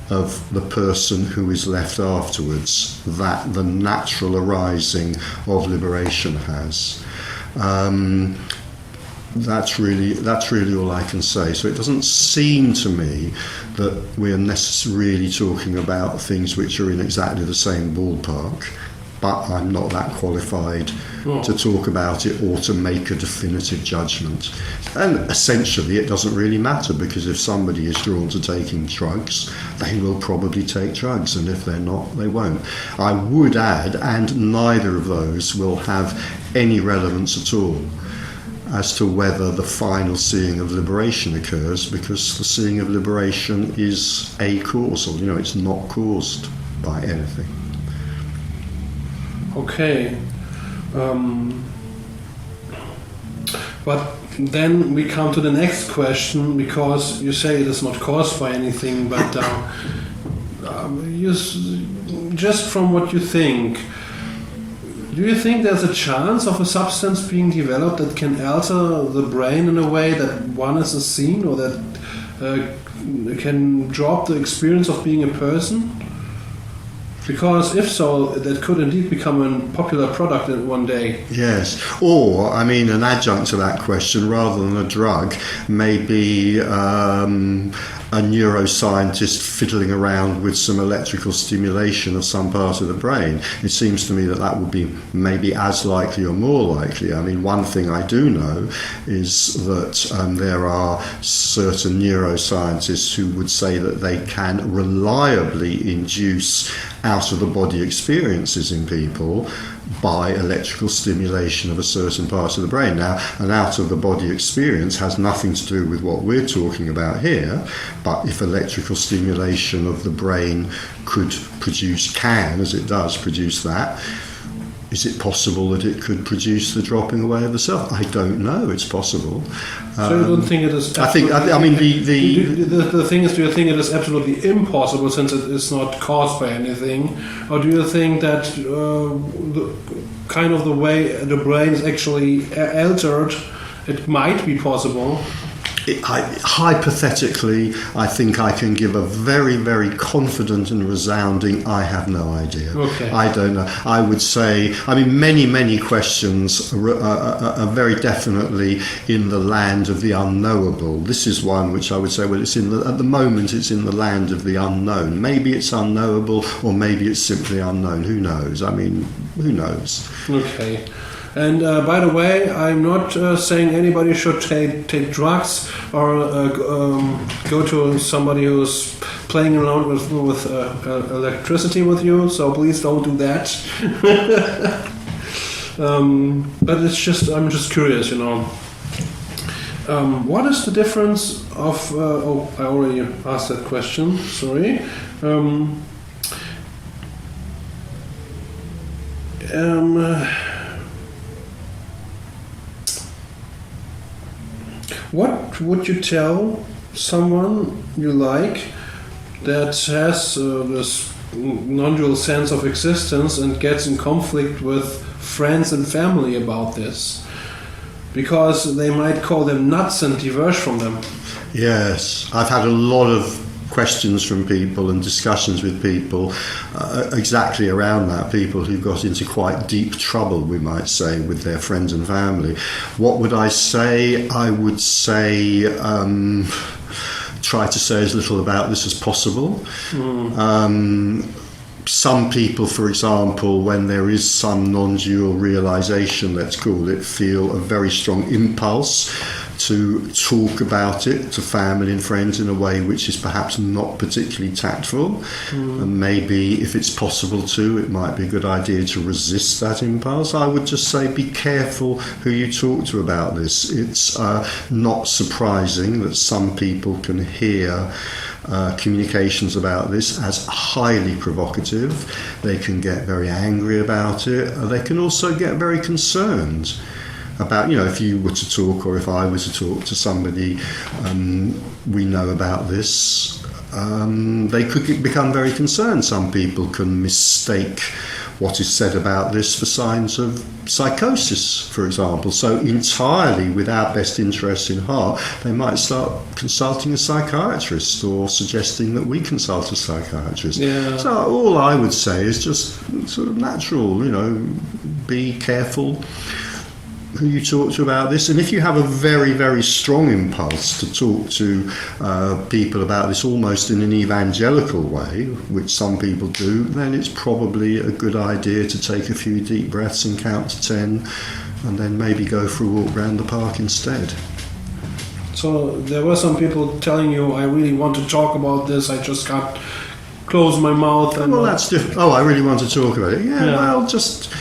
of the person who is left afterwards that the natural arising of liberation has. That's really all I can say. So it doesn't seem to me that we're necessarily talking about things which are in exactly the same ballpark, but I'm not that qualified to talk about it or to make a definitive judgment. And essentially it doesn't really matter, because if somebody is drawn to taking drugs, they will probably take drugs, and if they're not, they won't. I would add, and neither of those will have any relevance at all as to whether the final seeing of liberation occurs, because the seeing of liberation is acausal, it's not caused by anything. Okay. But then we come to the next question, because you say it is not caused by anything, but just from what you think, do you think there's a chance of a substance being developed that can alter the brain in a way that one is seen, or that can drop the experience of being a person? Because if so, that could indeed become a popular product in one day. Yes. Or, an adjunct to that question, rather than a drug, may be a neuroscientist fiddling around with some electrical stimulation of some part of the brain. It seems to me that would be maybe as likely or more likely. One thing I do know is that there are certain neuroscientists who would say that they can reliably induce out-of-the-body experiences in people by electrical stimulation of a certain part of the brain. Now, an out-of-the-body experience has nothing to do with what we're talking about here, but if electrical stimulation of the brain can, as it does, produce that, is it possible that it could produce the dropping away of the self? I don't know. It's possible. So you don't think it is? The thing is, do you think it is absolutely impossible since it is not caused by anything, or do you think that the way the brain is actually altered, it might be possible? Hypothetically, I think I can give a very, very confident and resounding, I have no idea. Okay. I don't know. I would say, many, many questions are very definitely in the land of the unknowable. This is one which I would say, well, at the moment it's in the land of the unknown. Maybe it's unknowable, or maybe it's simply unknown. Who knows? Who knows? Okay. And by the way, I'm not saying anybody should take drugs or go to somebody who's playing around with electricity with you. So please don't do that. But I'm just curious, What is the difference of? I already asked that question. Sorry. what would you tell someone you like that has this non-dual sense of existence and gets in conflict with friends and family about this? Because they might call them nuts and diverge from them. Yes, I've had a lot of questions from people and discussions with people exactly around that, people who got into quite deep trouble, we might say, with their friends and family. What would I say? I would say try to say as little about this as possible. Some people, for example, when there is some non-dual realization, let's call it, feel a very strong impulse to talk about it to family and friends in a way which is perhaps not particularly tactful. And maybe if it's possible to, it might be a good idea to resist that impulse. I would just say be careful who you talk to about this. It's not surprising that some people can hear communications about this as highly provocative. They can get very angry about it. They can also get very concerned about, if you were to talk, or if I were to talk to somebody we know about this, they could become very concerned. Some people can mistake what is said about this for signs of psychosis, for example. So entirely without best interests in heart, they might start consulting a psychiatrist or suggesting that we consult a psychiatrist. Yeah. So all I would say is just sort of natural, be careful who you talk to about this. And if you have a very, very strong impulse to talk to people about this almost in an evangelical way, which some people do, then it's probably a good idea to take a few deep breaths and count to 10 and then maybe go for a walk around the park instead. So there were some people telling you, I really want to talk about this, I just can't close my mouth. And well, that's different. Oh, I really want to talk about it. Yeah. Well, just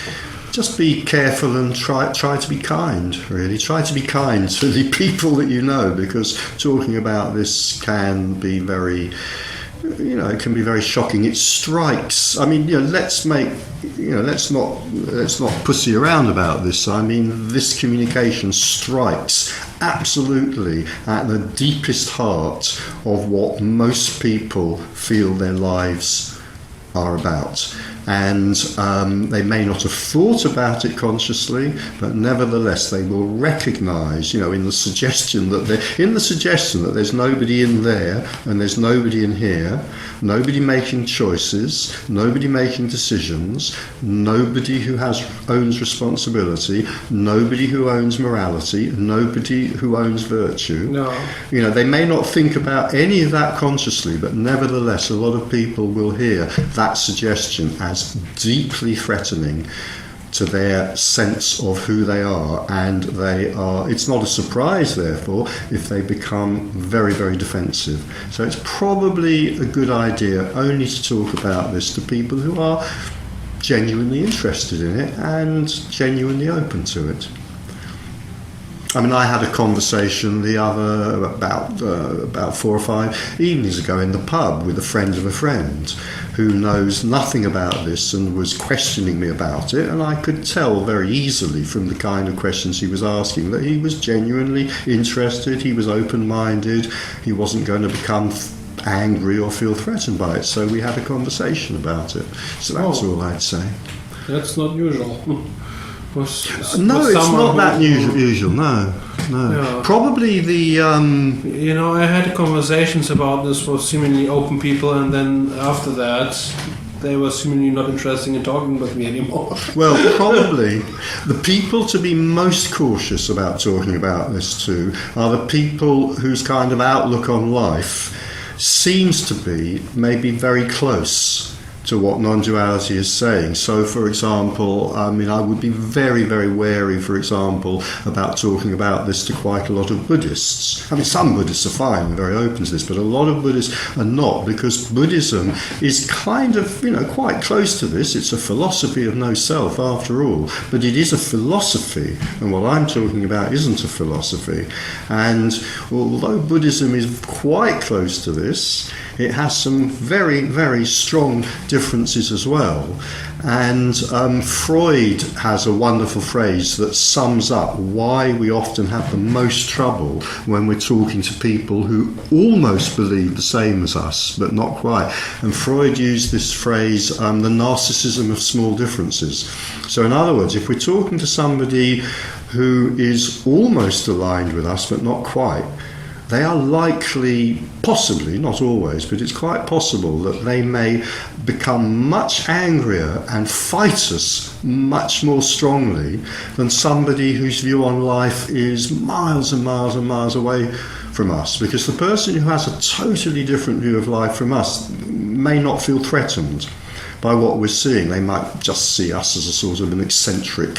be careful and try to be kind, really. Try to be kind to the people that you know, because talking about this can be very, it can be very shocking. It strikes. I mean, let's not pussy around about this. I mean, this communication strikes absolutely at the deepest heart of what most people feel their lives are about. And they may not have thought about it consciously, but nevertheless they will recognise, in the suggestion that there's nobody in there and there's nobody in here, nobody making choices, nobody making decisions, nobody who owns responsibility, nobody who owns morality, nobody who owns virtue. No. They may not think about any of that consciously, but nevertheless a lot of people will hear that suggestion as deeply threatening to their sense of who they are, and it's not a surprise therefore if they become very, very defensive. So it's probably a good idea only to talk about this to people who are genuinely interested in it and genuinely open to it. I mean, I had a conversation about 4 or 5 evenings ago in the pub with a friend of a friend who knows nothing about this and was questioning me about it, and I could tell very easily from the kind of questions he was asking that he was genuinely interested, he was open-minded, he wasn't going to become angry or feel threatened by it. So we had a conversation about it. So that's all I'd say. That's not usual. No, it's not that usual. No. Yeah. Probably the. I had conversations about this with seemingly open people, and then after that, they were seemingly not interested in talking with me anymore. Well, probably the people to be most cautious about talking about this to are the people whose kind of outlook on life seems to be maybe very close to what non-duality is saying. So, for example, I would be very, very wary, for example, about talking about this to quite a lot of Buddhists. I mean, some Buddhists are fine and very open to this, but a lot of Buddhists are not, because Buddhism is kind of, quite close to this. It's a philosophy of no self, after all, but it is a philosophy, and what I'm talking about isn't a philosophy. And although Buddhism is quite close to this, it has some very, very strong differences as well. And Freud has a wonderful phrase that sums up why we often have the most trouble when we're talking to people who almost believe the same as us, but not quite. And Freud used this phrase, the narcissism of small differences. So in other words, if we're talking to somebody who is almost aligned with us, but not quite, they are likely, possibly, not always, but it's quite possible that they may become much angrier and fight us much more strongly than somebody whose view on life is miles and miles and miles away from us. Because the person who has a totally different view of life from us may not feel threatened by what we're seeing. They might just see us as a sort of an eccentric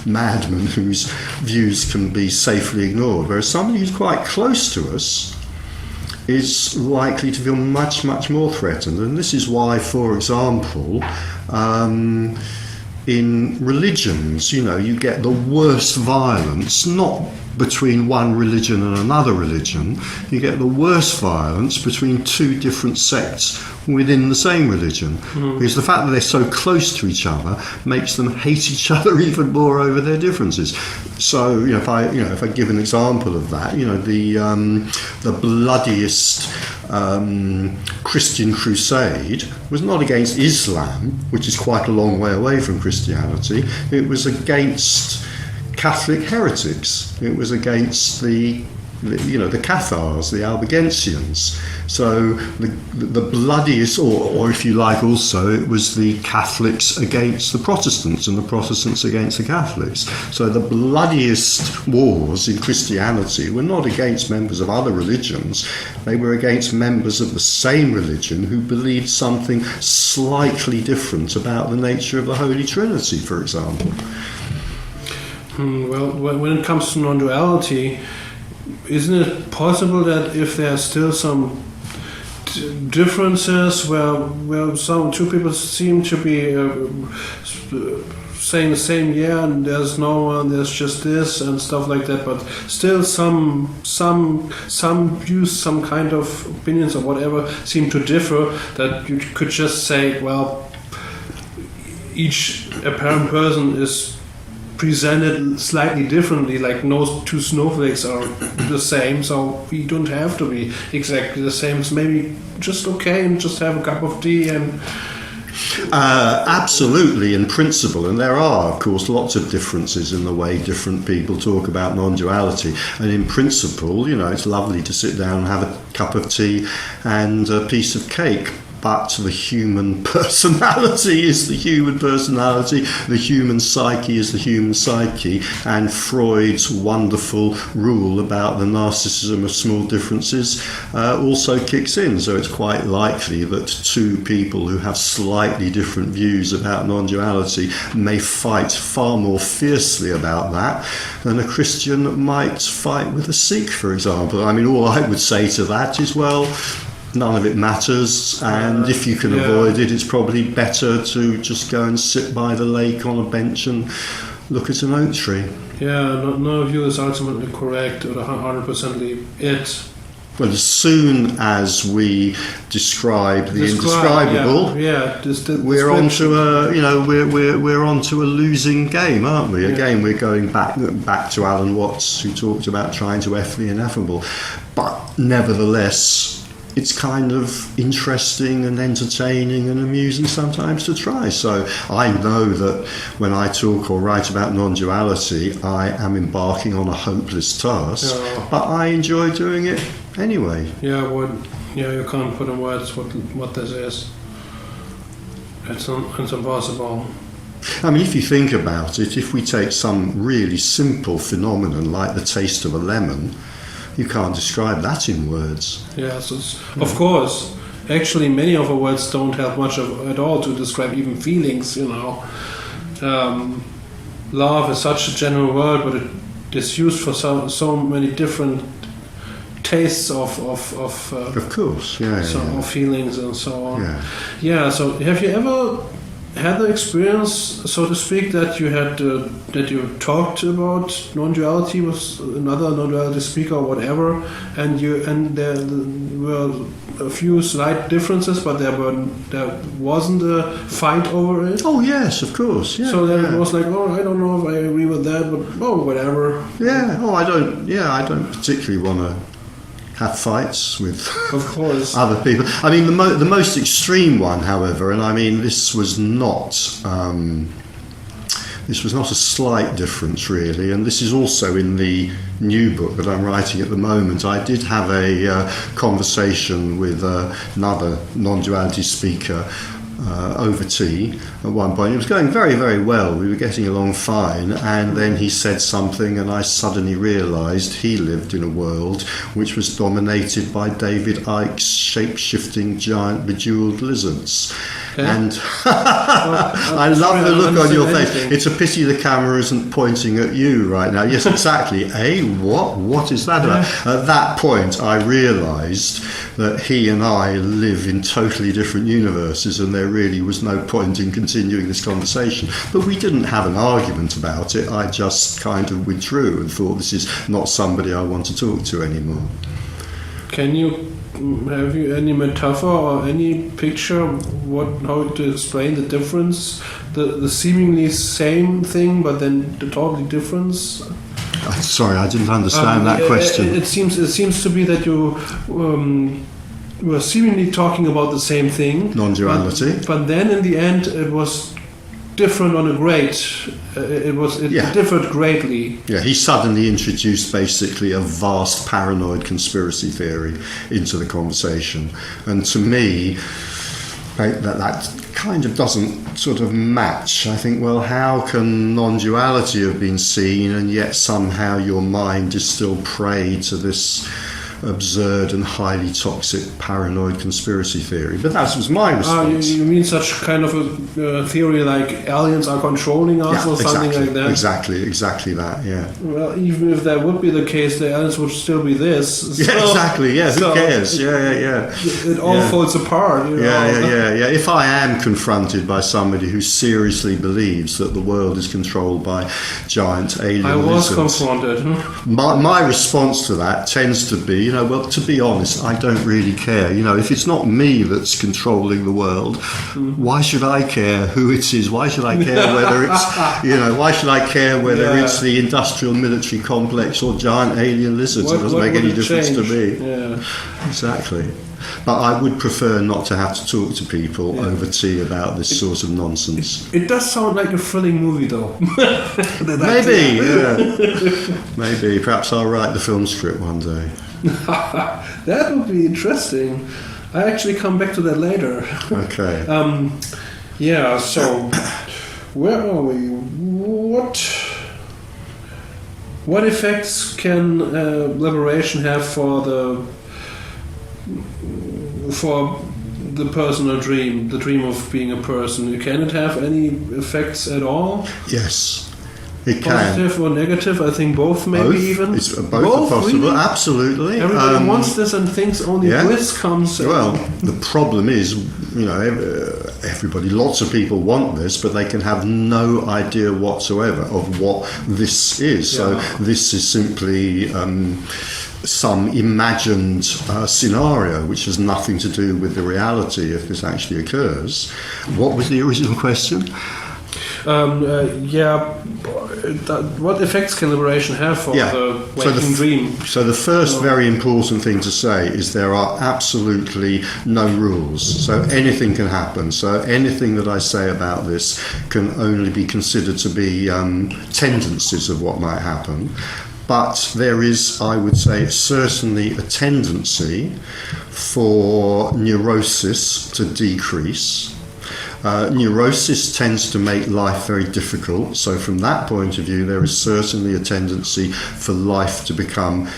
madman whose views can be safely ignored, whereas somebody who's quite close to us is likely to feel much, much more threatened. And this is why, for example, in religions, you get the worst violence, not between one religion and another religion, you get the worst violence between two different sects within the same religion. Because the fact that they're so close to each other makes them hate each other even more over their differences. So, if I give an example of that, the bloodiest Christian crusade was not against Islam, which is quite a long way away from Christianity. It was against Catholic heretics. It was against the Cathars, the Albigensians. So the bloodiest, or if you like, also it was the Catholics against the Protestants and the Protestants against the Catholics. So the bloodiest wars in Christianity were not against members of other religions. They were against members of the same religion who believed something slightly different about the nature of the Holy Trinity, for example. Well, when it comes to non-duality, isn't it possible that if there are still some differences where some two people seem to be saying the same, and there's no one, there's just this and stuff like that, but still some views, some kind of opinions or whatever seem to differ, that you could just say, well, each apparent person is presented slightly differently, like no two snowflakes are the same, so we don't have to be exactly the same. It's maybe just okay and just have a cup of tea and... Absolutely, in principle, and there are, of course, lots of differences in the way different people talk about non-duality, and in principle, it's lovely to sit down and have a cup of tea and a piece of cake. But the human personality is the human personality, the human psyche is the human psyche, and Freud's wonderful rule about the narcissism of small differences also kicks in. So it's quite likely that two people who have slightly different views about non-duality may fight far more fiercely about that than a Christian might fight with a Sikh, for example. I mean, all I would say to that is, well, none of it matters, and if you can avoid it, it's probably better to just go and sit by the lake on a bench and look at an oak tree. None of you is ultimately correct or 100% it. Well, as soon as we describe the indescribable, we're onto we're onto a losing game, aren't we? Again, we're going back to Alan Watts, who talked about trying to F the ineffable, but nevertheless, it's kind of interesting and entertaining and amusing sometimes to try. So I know that when I talk or write about non-duality, I am embarking on a hopeless task, but I enjoy doing it anyway. You can't put in words what this is. It's impossible. I mean, if you think about it, if we take some really simple phenomenon like the taste of a lemon, you can't describe that in words. Yes, of course. Actually, many of our words don't help much at all to describe even feelings, Love is such a general word, but it is used for so many different tastes of course, of feelings and so on. Yeah. So have you ever had the experience, so to speak, that you had that you talked about non-duality with another non-duality speaker or whatever, and there were a few slight differences, but there wasn't a fight over it? Oh yes, of course. Yeah, so then it was like, oh, I don't know if I agree with that, but whatever. Yeah. Oh, I don't particularly want to have fights with of course other people. I mean, the most extreme one, however, and I mean this was not a slight difference really, and this is also in the new book that I'm writing at the moment. I did have a conversation with another non-duality speaker over tea at one point. It was going very, very well. We were getting along fine, and then he said something, and I suddenly realised he lived in a world which was dominated by David Icke's shape-shifting giant bejeweled lizards. Okay. And I love the look on your face. It's a pity the camera isn't pointing at you right now. Yes, exactly. What is that about? At that point, I realised that he and I live in totally different universes, and there really was no point in continuing this conversation. But we didn't have an argument about it. I just kind of withdrew and thought, this is not somebody I want to talk to anymore. Have you any metaphor or any picture how to explain the difference, the seemingly same thing but then the totally difference? Sorry, I didn't understand that question. It seems to be that you were seemingly talking about the same thing, non-duality, but then in the end it was different on a grade. It differed greatly. Yeah, he suddenly introduced basically a vast paranoid conspiracy theory into the conversation, and to me, that kind of doesn't sort of match. I think, well, how can non-duality have been seen, and yet somehow your mind is still prey to this absurd and highly toxic paranoid conspiracy theory? But that was my response. You mean such kind of a theory like aliens are controlling us or something like that? Exactly that, yeah. Well, even if that would be the case, the aliens would still be this. Yeah, exactly, yeah, who cares? Yeah. It all falls apart. Yeah. If I am confronted by somebody who seriously believes that the world is controlled by giant alien lizards, confronted. My response to that tends to be, well, to be honest, I don't really care. If it's not me that's controlling the world, why should I care who it is? Why should I care whether it's, why should I care whether it's the industrial military complex or giant alien lizards? It doesn't make any difference to me. Yeah. Exactly. But I would prefer not to have to talk to people over tea about this sort of nonsense. It does sound like a thrilling movie, though. Maybe, yeah. Maybe. Perhaps I'll write the film script one day. That would be interesting. I actually come back to that later. Okay. So where are we? What effects can liberation have for the personal dream, the dream of being a person? Can it have any effects at all? Yes. It Positive can. or negative? I think both, maybe even. Both are possible, really? Absolutely. Everybody wants this and thinks only bliss comes. Well, the problem is, everybody, lots of people want this, but they can have no idea whatsoever of what this is. So this is simply some imagined scenario which has nothing to do with the reality if this actually occurs. What was the original question? What effects can liberation have for the waking dream? So the first very important thing to say is there are absolutely no rules. So anything can happen. So anything that I say about this can only be considered to be tendencies of what might happen. But there is, I would say, certainly a tendency for neurosis to decrease. Neurosis tends to make life very difficult, so from that point of view there is certainly a tendency for life to become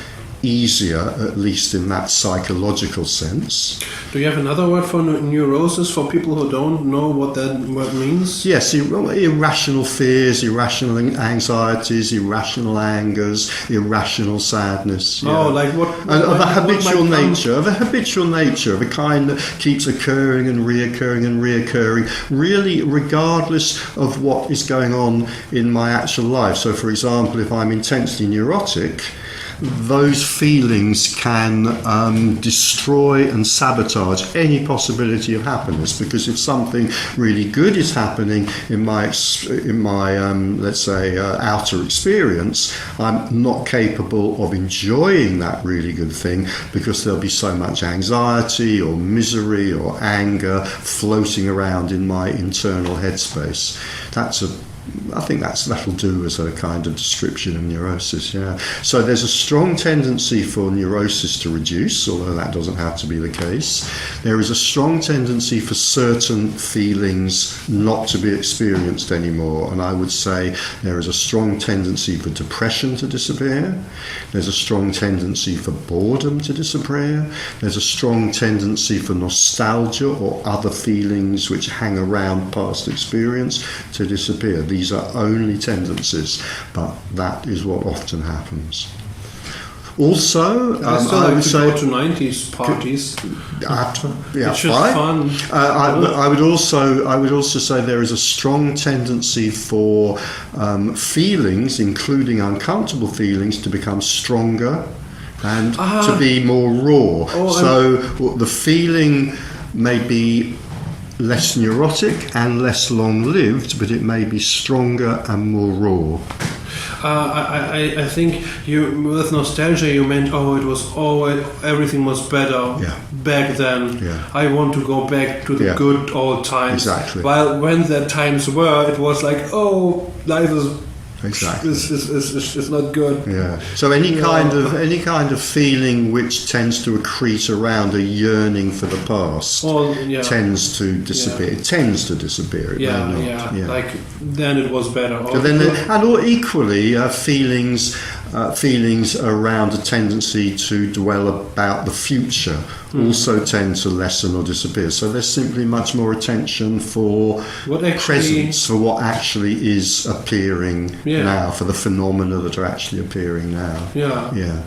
easier, at least in that psychological sense. Do you have another word for neurosis for people who don't know what that word means? Yes, irrational fears, irrational anxieties, irrational angers, irrational sadness. Oh, like what? Of a habitual nature, of a kind that keeps occurring and reoccurring, really regardless of what is going on in my actual life. So, for example, if I'm intensely neurotic, those feelings can destroy and sabotage any possibility of happiness, because if something really good is happening in my let's say outer experience, I'm not capable of enjoying that really good thing, because there'll be so much anxiety or misery or anger floating around in my internal headspace. I think that'll do as a kind of description of neurosis, yeah. So there's a strong tendency for neurosis to reduce, although that doesn't have to be the case. There is a strong tendency for certain feelings not to be experienced anymore, and I would say there is a strong tendency for depression to disappear. There's a strong tendency for boredom to disappear. There's a strong tendency for nostalgia or other feelings which hang around past experience to disappear. These are only tendencies, but that is what often happens. Also, I still like to go to 90s parties. It's just fun. I would also say there is a strong tendency for feelings, including uncomfortable feelings, to become stronger and to be more raw. So the feeling may be less neurotic and less long-lived, but it may be stronger and more raw. I think with nostalgia you meant, it was always, everything was better back then. Yeah. I want to go back to the good old times. Exactly. While when the times were, it was like, life is exactly. It's not good. Yeah. So any kind of feeling which tends to accrete around a yearning for the past tends to disappear. Yeah. It tends to disappear. It may not. Yeah. Like then it was better. Or equally feelings around a tendency to dwell about the future also tend to lessen or disappear. So there's simply much more attention for presence, for what actually is appearing now, for the phenomena that are actually appearing now. Yeah.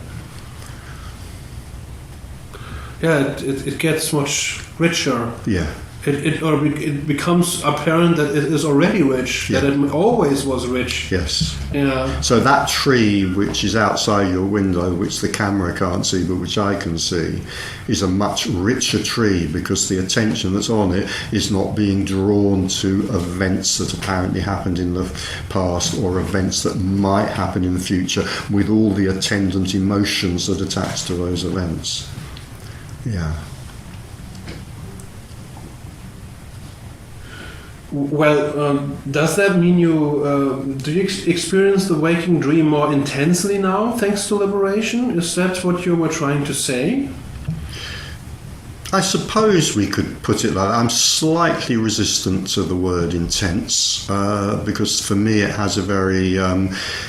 It gets much richer. Yeah. It becomes apparent that it is already rich, that it always was rich. Yes. Yeah. So that tree which is outside your window, which the camera can't see but which I can see, is a much richer tree because the attention that's on it is not being drawn to events that apparently happened in the past or events that might happen in the future, with all the attendant emotions that attach to those events. Yeah. Well, does that mean do you experience the waking dream more intensely now, thanks to liberation? Is that what you were trying to say? I suppose we could put it like that. I'm slightly resistant to the word intense because for me it has a very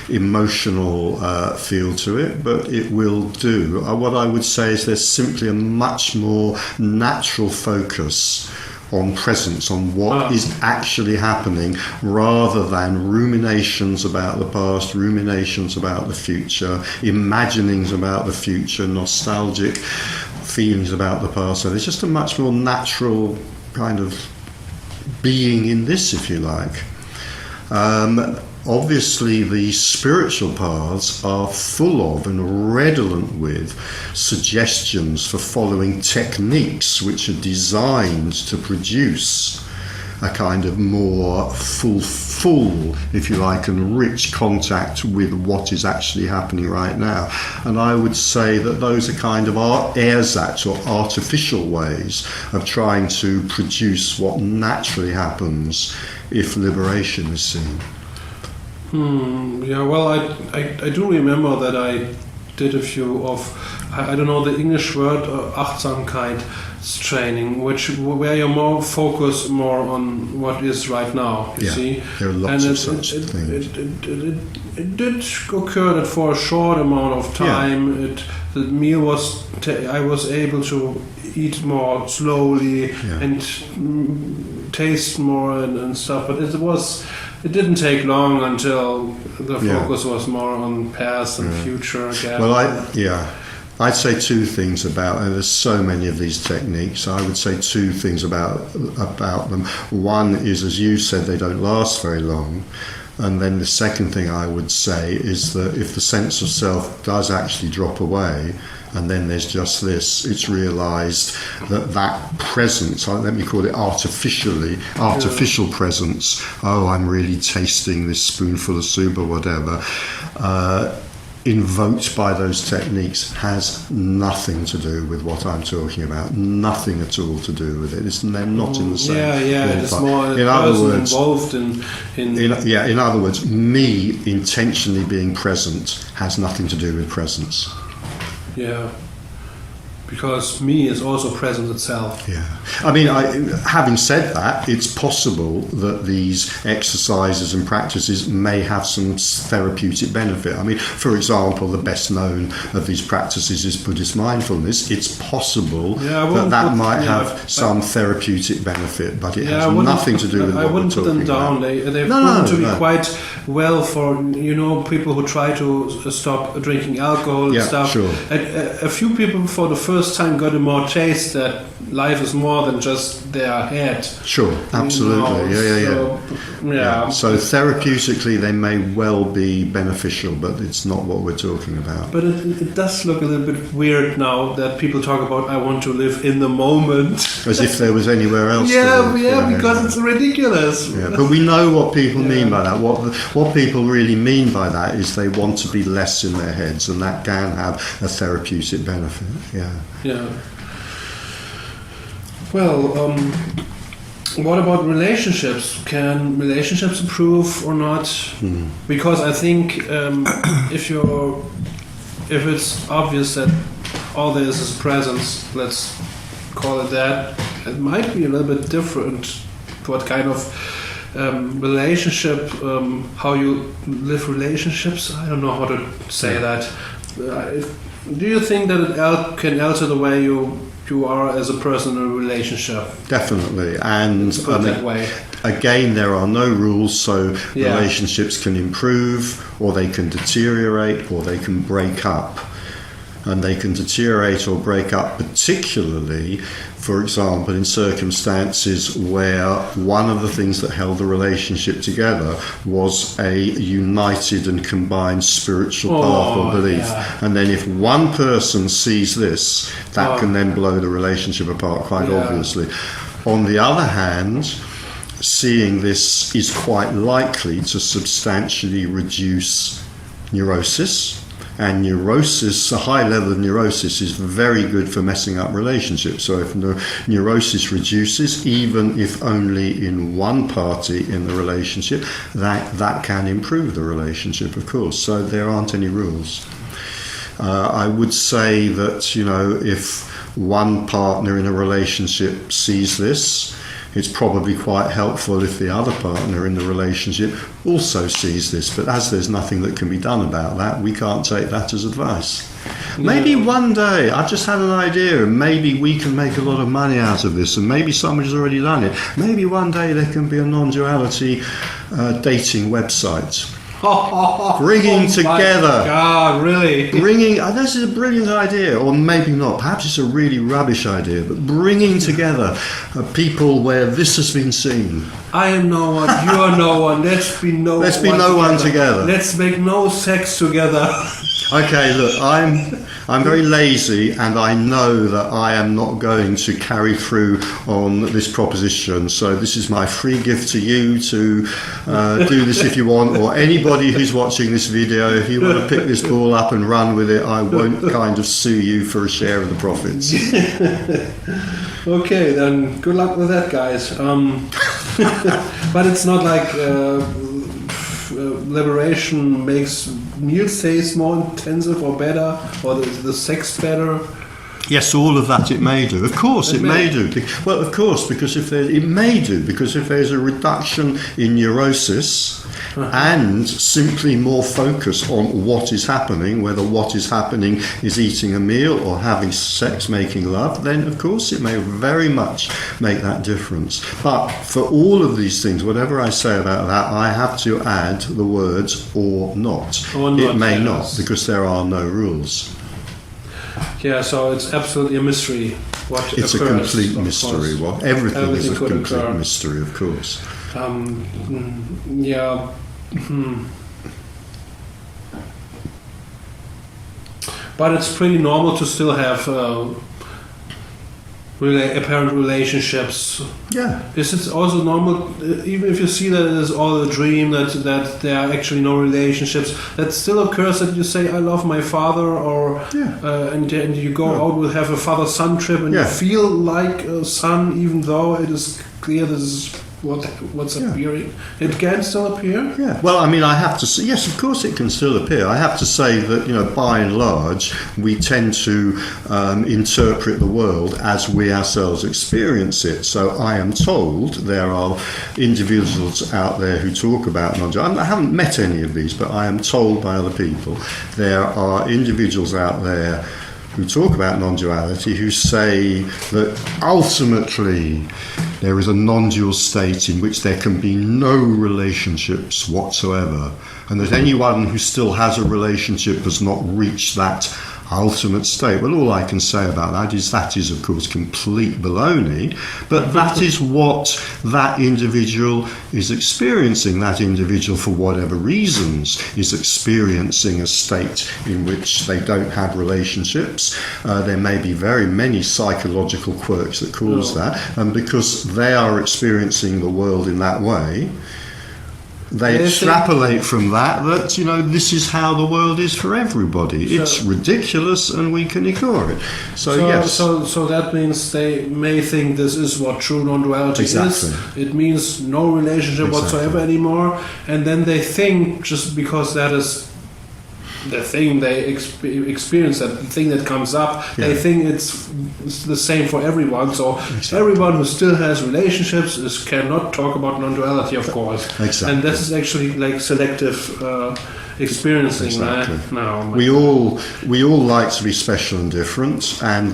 emotional feel to it, but it will do. What I would say is there's simply a much more natural focus on presence, on what is actually happening, rather than ruminations about the past, ruminations about the future, imaginings about the future, nostalgic feelings about the past. So there's just a much more natural kind of being in this, if you like. Obviously, the spiritual paths are full of and redolent with suggestions for following techniques which are designed to produce a kind of more full, if you like, and rich contact with what is actually happening right now. And I would say that those are kind of ersatz or artificial ways of trying to produce what naturally happens if liberation is seen. Yeah, well, I do remember that I did a few of I don't know the English word, Achtsamkeitstraining, where you're more focused more on what is right now. You see, there are lots of such things. It did occur that for a short amount of time, the meal was. I was able to eat more slowly and taste more and stuff, but it didn't take long until the focus was more on past and future again. Well, I'd say two things about, and there's so many of these techniques, I would say two things about them. One is, as you said, they don't last very long. And then the second thing I would say is that if the sense of self does actually drop away, and then there's just this, it's realised that presence, let me call it artificial presence, I'm really tasting this spoonful of soup or whatever, invoked by those techniques has nothing to do with what I'm talking about. Nothing at all to do with it. They're not in the same. It's more in other words, involved in other words, me intentionally being present has nothing to do with presence. Yeah. Because me is also present itself. Yeah. I mean, having said that, it's possible that these exercises and practices may have some therapeutic benefit. I mean, for example, the best known of these practices is Buddhist mindfulness. It's possible that might have some therapeutic benefit, but it has nothing to do with what we're talking about. I wouldn't put them down. They've proven to be quite well for, people who try to stop drinking alcohol and stuff. Sure. A few people for the first time got a more taste that life is more than just their head. Sure, absolutely. So therapeutically they may well be beneficial, but it's not what we're talking about. But it does look a little bit weird now that people talk about I want to live in the moment. As if there was anywhere else to live. Because it's ridiculous. Yeah, but we know what people mean by that. What people really mean by that is they want to be less in their heads, and that can have a therapeutic benefit. Yeah. Well, what about relationships? Can relationships improve or not? Because I think if it's obvious that all there is presence, let's call it that, it might be a little bit different. What kind of relationship, how you live relationships? I don't know how to say that. Do you think that it can alter the way you are as a person in a relationship? Definitely, and that way. Again, there are no rules, so relationships can improve, or they can deteriorate, or they can break up. And they can deteriorate or break up, particularly, for example, in circumstances where one of the things that held the relationship together was a united and combined spiritual path or belief. And then if one person sees this, that can then blow the relationship apart quite obviously. On the other hand, seeing this is quite likely to substantially reduce neurosis. And neurosis, a high level of neurosis, is very good for messing up relationships. So if neurosis reduces, even if only in one party in the relationship, that can improve the relationship, of course. So there aren't any rules. I would say that, if one partner in a relationship sees this, it's probably quite helpful if the other partner in the relationship also sees this. But as there's nothing that can be done about that, we can't take that as advice. Maybe one day, I've just had an idea, and maybe we can make a lot of money out of this, and maybe somebody's already done it. Maybe one day there can be a non-duality dating website. Bringing together. God, really? This is a brilliant idea, or maybe not. Perhaps it's a really rubbish idea, but bringing together people where this has been seen. I am no one. You are no one. Let's be no one together. Let's make no sex together. Okay, look, I'm very lazy, and I know that I am not going to carry through on this proposition. So this is my free gift to you to do this if you want, or anybody who's watching this video. If you want to pick this ball up and run with it, I won't kind of sue you for a share of the profits. Okay, then good luck with that, guys. But it's not like liberation makes meals taste more intensive or better, or the sex better. Yes, all of that it may do. Of course, it may do. Well, of course, because if there's a reduction in neurosis and simply more focus on what is happening, whether what is happening is eating a meal or having sex, making love, then of course it may very much make that difference. But for all of these things, whatever I say about that, I have to add the words or not. It may not, because there are no rules. Yeah, so it's absolutely a mystery what it's occurs. It's a complete mystery. Well, everything is a complete occur. Mystery, of course. Yeah. But it's pretty normal to still have apparent relationships. Yeah. Is it also normal, even if you see that it is all a dream, that there are actually no relationships, that still occurs that you say, I love my father, or and you go out, we'll have a father-son trip, and you feel like a son, even though it is clear this is what's appearing. It can still appear? Yeah. Well, I mean, I have to say, yes, of course it can still appear. I have to say that, by and large, we tend to interpret the world as we ourselves experience it. So I am told there are individuals out there who talk about non-duality. I haven't met any of these, but I am told by other people there are individuals out there who talk about non-duality who say that ultimately there is a non-dual state in which there can be no relationships whatsoever, and that anyone who still has a relationship has not reached that ultimate state. Well, all I can say about that is of course complete baloney, but that is what that individual is experiencing. That individual, for whatever reasons, is experiencing a state in which they don't have relationships. There may be very many psychological quirks that cause that, and because they are experiencing the world in that way, they extrapolate from that this is how the world is for everybody. It's ridiculous, and we can ignore it. So that means they may think this is what true non-duality is. It means no relationship whatsoever anymore, and then they think, just because that is the thing they experience, that thing that comes up, they think it's the same for everyone. So everyone who still has relationships cannot talk about non-duality, of course. And this is actually like selective experiencing. No, we all like to be special and different, and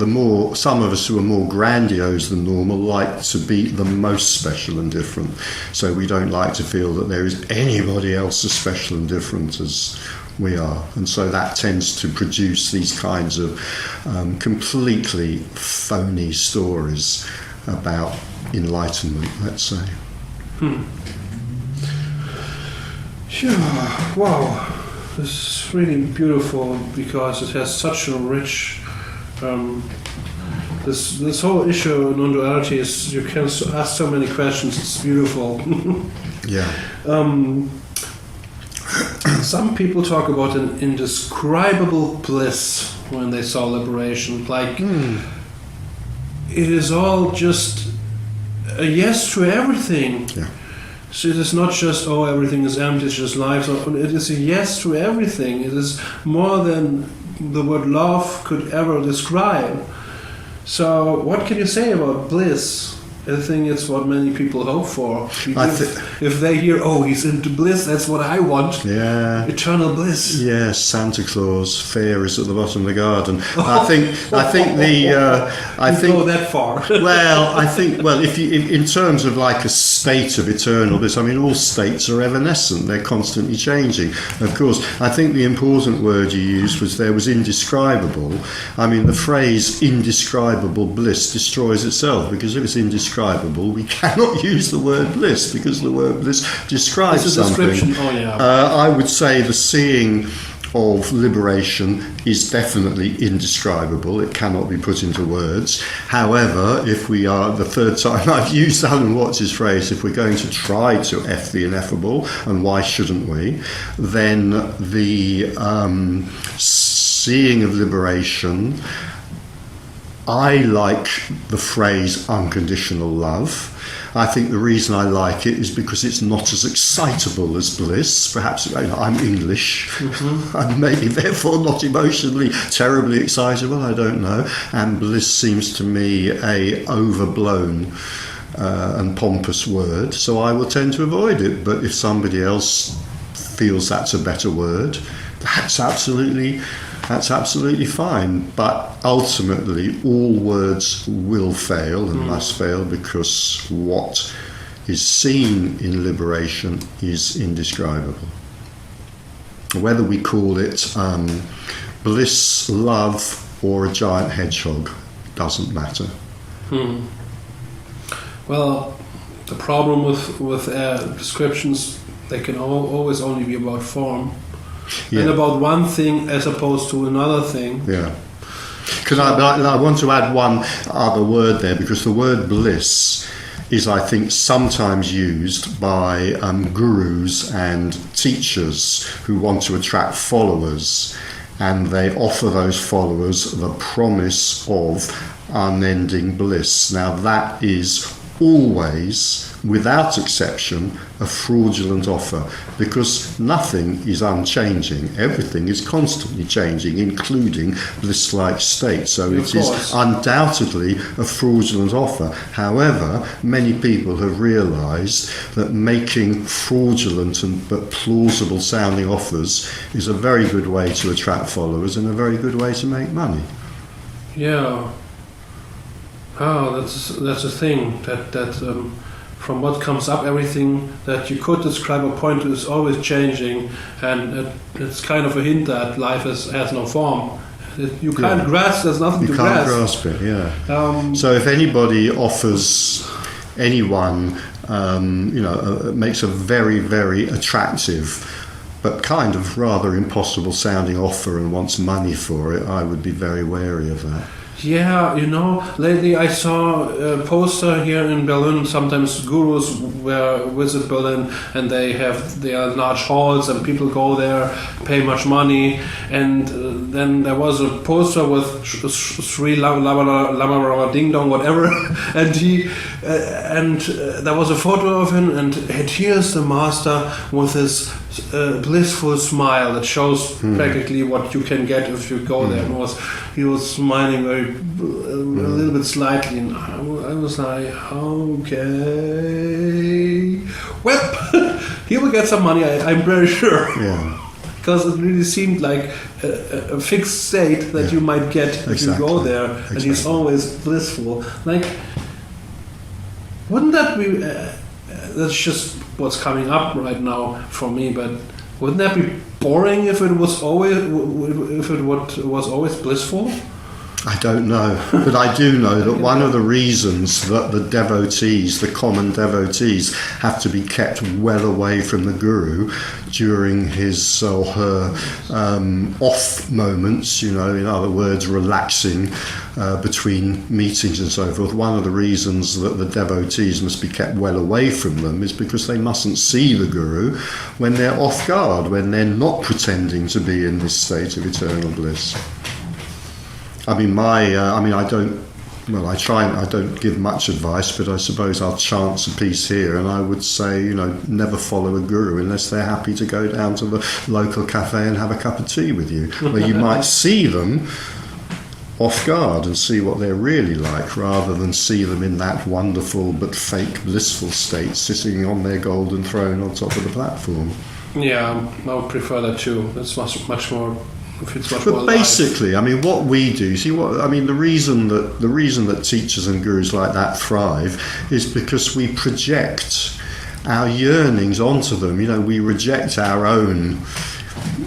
some of us who are more grandiose than normal like to be the most special and different. So we don't like to feel that there is anybody else as special and different as we are, and so that tends to produce these kinds of completely phony stories about enlightenment, let's say. Yeah, wow, this is really beautiful, because it has such a rich this whole issue of non-duality is, you can ask so many questions. It's beautiful. Some people talk about an indescribable bliss when they saw liberation, like it is all just a yes to everything. So it is not just, everything is empty, it's just life. It is a yes to everything. It is more than the word love could ever describe. So what can you say about bliss? I think it's what many people hope for. If they hear, he's into bliss, that's what I want. Yeah. Eternal bliss. Yes, Santa Claus, fear is at the bottom of the garden. I think go that far. if in terms of like a state of eternal bliss, I mean, all states are evanescent. They're constantly changing. Of course, I think the important word you used was indescribable. I mean, the phrase indescribable bliss destroys itself, because if it's indescribable, we cannot use the word bliss, because the word bliss describes something. I would say the seeing of liberation is definitely indescribable. It cannot be put into words. However, if we are, the third time I've used Alan Watts' phrase, if we're going to try to F the ineffable, and why shouldn't we, then the seeing of liberation I like the phrase unconditional love. I think the reason I like it is because it's not as excitable as bliss. Perhaps I'm English, and maybe therefore not emotionally terribly excitable, I don't know. And bliss seems to me a overblown and pompous word, so I will tend to avoid it. But if somebody else feels that's a better word, that's absolutely fine. But ultimately, all words will fail and must fail, because what is seen in liberation is indescribable. Whether we call it bliss, love, or a giant hedgehog doesn't matter. Well, the problem with descriptions, they can always only be about form. And about one thing as opposed to another thing. Yeah. I want to add one other word there, because the word bliss is, I think, sometimes used by gurus and teachers who want to attract followers, and they offer those followers the promise of unending bliss. Now, that is always, without exception, a fraudulent offer, because nothing is unchanging. Everything is constantly changing, including bliss-like states. So it is undoubtedly a fraudulent offer. However, many people have realised that making fraudulent but plausible sounding offers is a very good way to attract followers and a very good way to make money. Yeah. Oh, that's a thing that from what comes up, everything that you could describe or point to is always changing, and it's kind of a hint that life has no form. You can't grasp. There's nothing to grasp. You can't grasp it. Yeah. So if anybody offers anyone, makes a very, very attractive but kind of rather impossible sounding offer and wants money for it, I would be very wary of that. Yeah, lately I saw a poster here in Berlin. Sometimes gurus visit Berlin, and they are large halls, and people go there, pay much money, and then there was a poster with Sri Lama Ding Dong, whatever, and there was a photo of him, and here's the master with his blissful smile that shows practically what you can get if you go there. And he was smiling a little bit slightly, and I was like, okay, well, he will get some money, I'm very sure. Yeah. Because it really seemed like a fixed state that you might get if you go there, and he's always blissful. Like, wouldn't that be? That's just what's coming up right now for me. But wouldn't that be boring if it was always blissful? I don't know, but I do know that one of the reasons that the devotees, the common devotees, have to be kept well away from the guru during his or her off moments, in other words, relaxing between meetings and so forth. One of the reasons that the devotees must be kept well away from them is because they mustn't see the guru when they're off guard, when they're not pretending to be in this state of eternal bliss. I mean, I don't give much advice, but I suppose I'll chance a piece here, and I would say, never follow a guru unless they're happy to go down to the local cafe and have a cup of tea with you, where you might see them off guard and see what they're really like, rather than see them in that wonderful but fake blissful state, sitting on their golden throne on top of the platform. Yeah, I would prefer that too. It's much more. But basically, what we do, the reason that teachers and gurus like that thrive is because we project our yearnings onto them. We reject our own,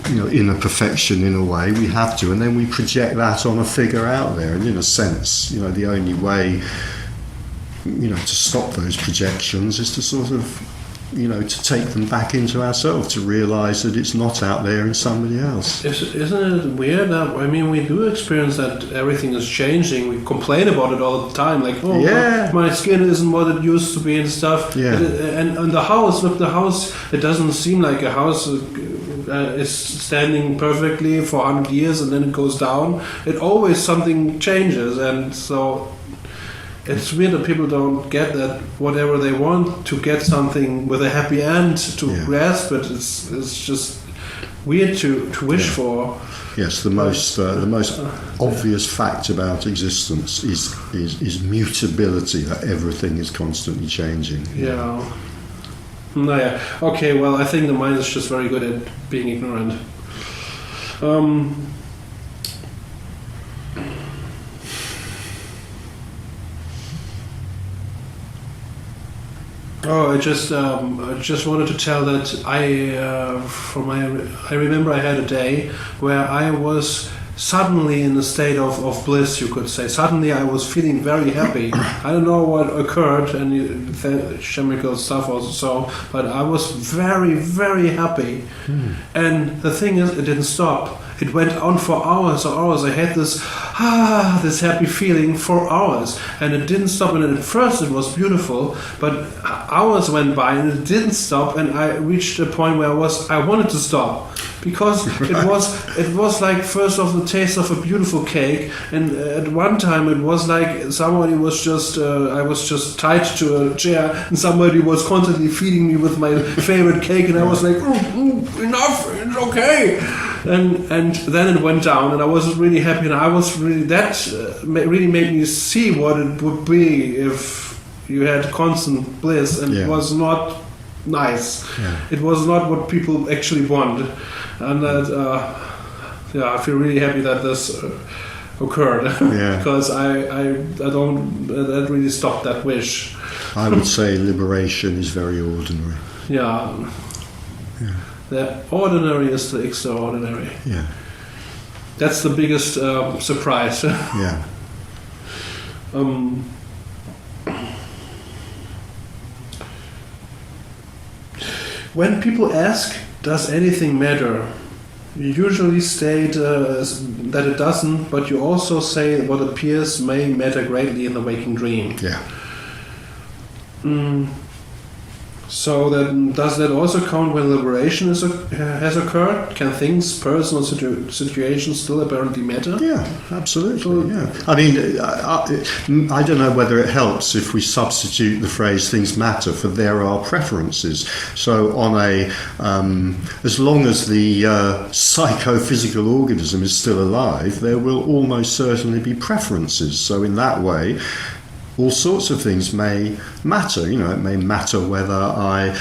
inner perfection in a way. We have to, and then we project that on a figure out there. And in a sense, the only way, to stop those projections is to sort of, to take them back into ourselves, to realise that it's not out there in somebody else. Isn't it weird that, we do experience that everything is changing. We complain about it all the time, like, my skin isn't what it used to be and stuff. Yeah. And the house, it doesn't seem like a house is standing perfectly for 100 years and then it goes down. It always something changes, and so it's weird that people don't get that whatever they want to get something with a happy end to grasp it. It's just weird to wish for. Yes, the most obvious fact about existence is mutability, that everything is constantly changing. Yeah. No, yeah. Okay, well, I think the mind is just very good at being ignorant. Oh, I just wanted to tell that I remember I had a day where I was suddenly in a state of bliss, you could say. Suddenly I was feeling very happy. I don't know what occurred, and chemical stuff also, but I was very, very happy. And the thing is, it didn't stop. It went on for hours and hours. I had this happy feeling for hours, and it didn't stop. And at first it was beautiful, but hours went by and it didn't stop. And I reached a point where I wanted to stop, because it was like first of the taste of a beautiful cake, and at one time it was like somebody was just I was just tied to a chair, and somebody was constantly feeding me with my favorite cake, and I was like, enough, it's okay. And then it went down, and I was really happy, and I was really really made me see what it would be if you had constant bliss, and it was not nice. It was not what people actually want, and that I feel really happy that this occurred, because that really stopped that wish. I would say liberation is very ordinary. Yeah. The ordinary is the extraordinary. Yeah. That's the biggest surprise. Yeah. When people ask, does anything matter? You usually state that it doesn't, but you also say what appears may matter greatly in the waking dream. Yeah. So does that also count when liberation has occurred? Can things, personal situations, still apparently matter? Yeah, absolutely. Yeah. I mean, I don't know whether it helps if we substitute the phrase "things matter" for "there are preferences." So, as long as the psychophysical organism is still alive, there will almost certainly be preferences. So, in that way, all sorts of things may matter. It may matter whether I,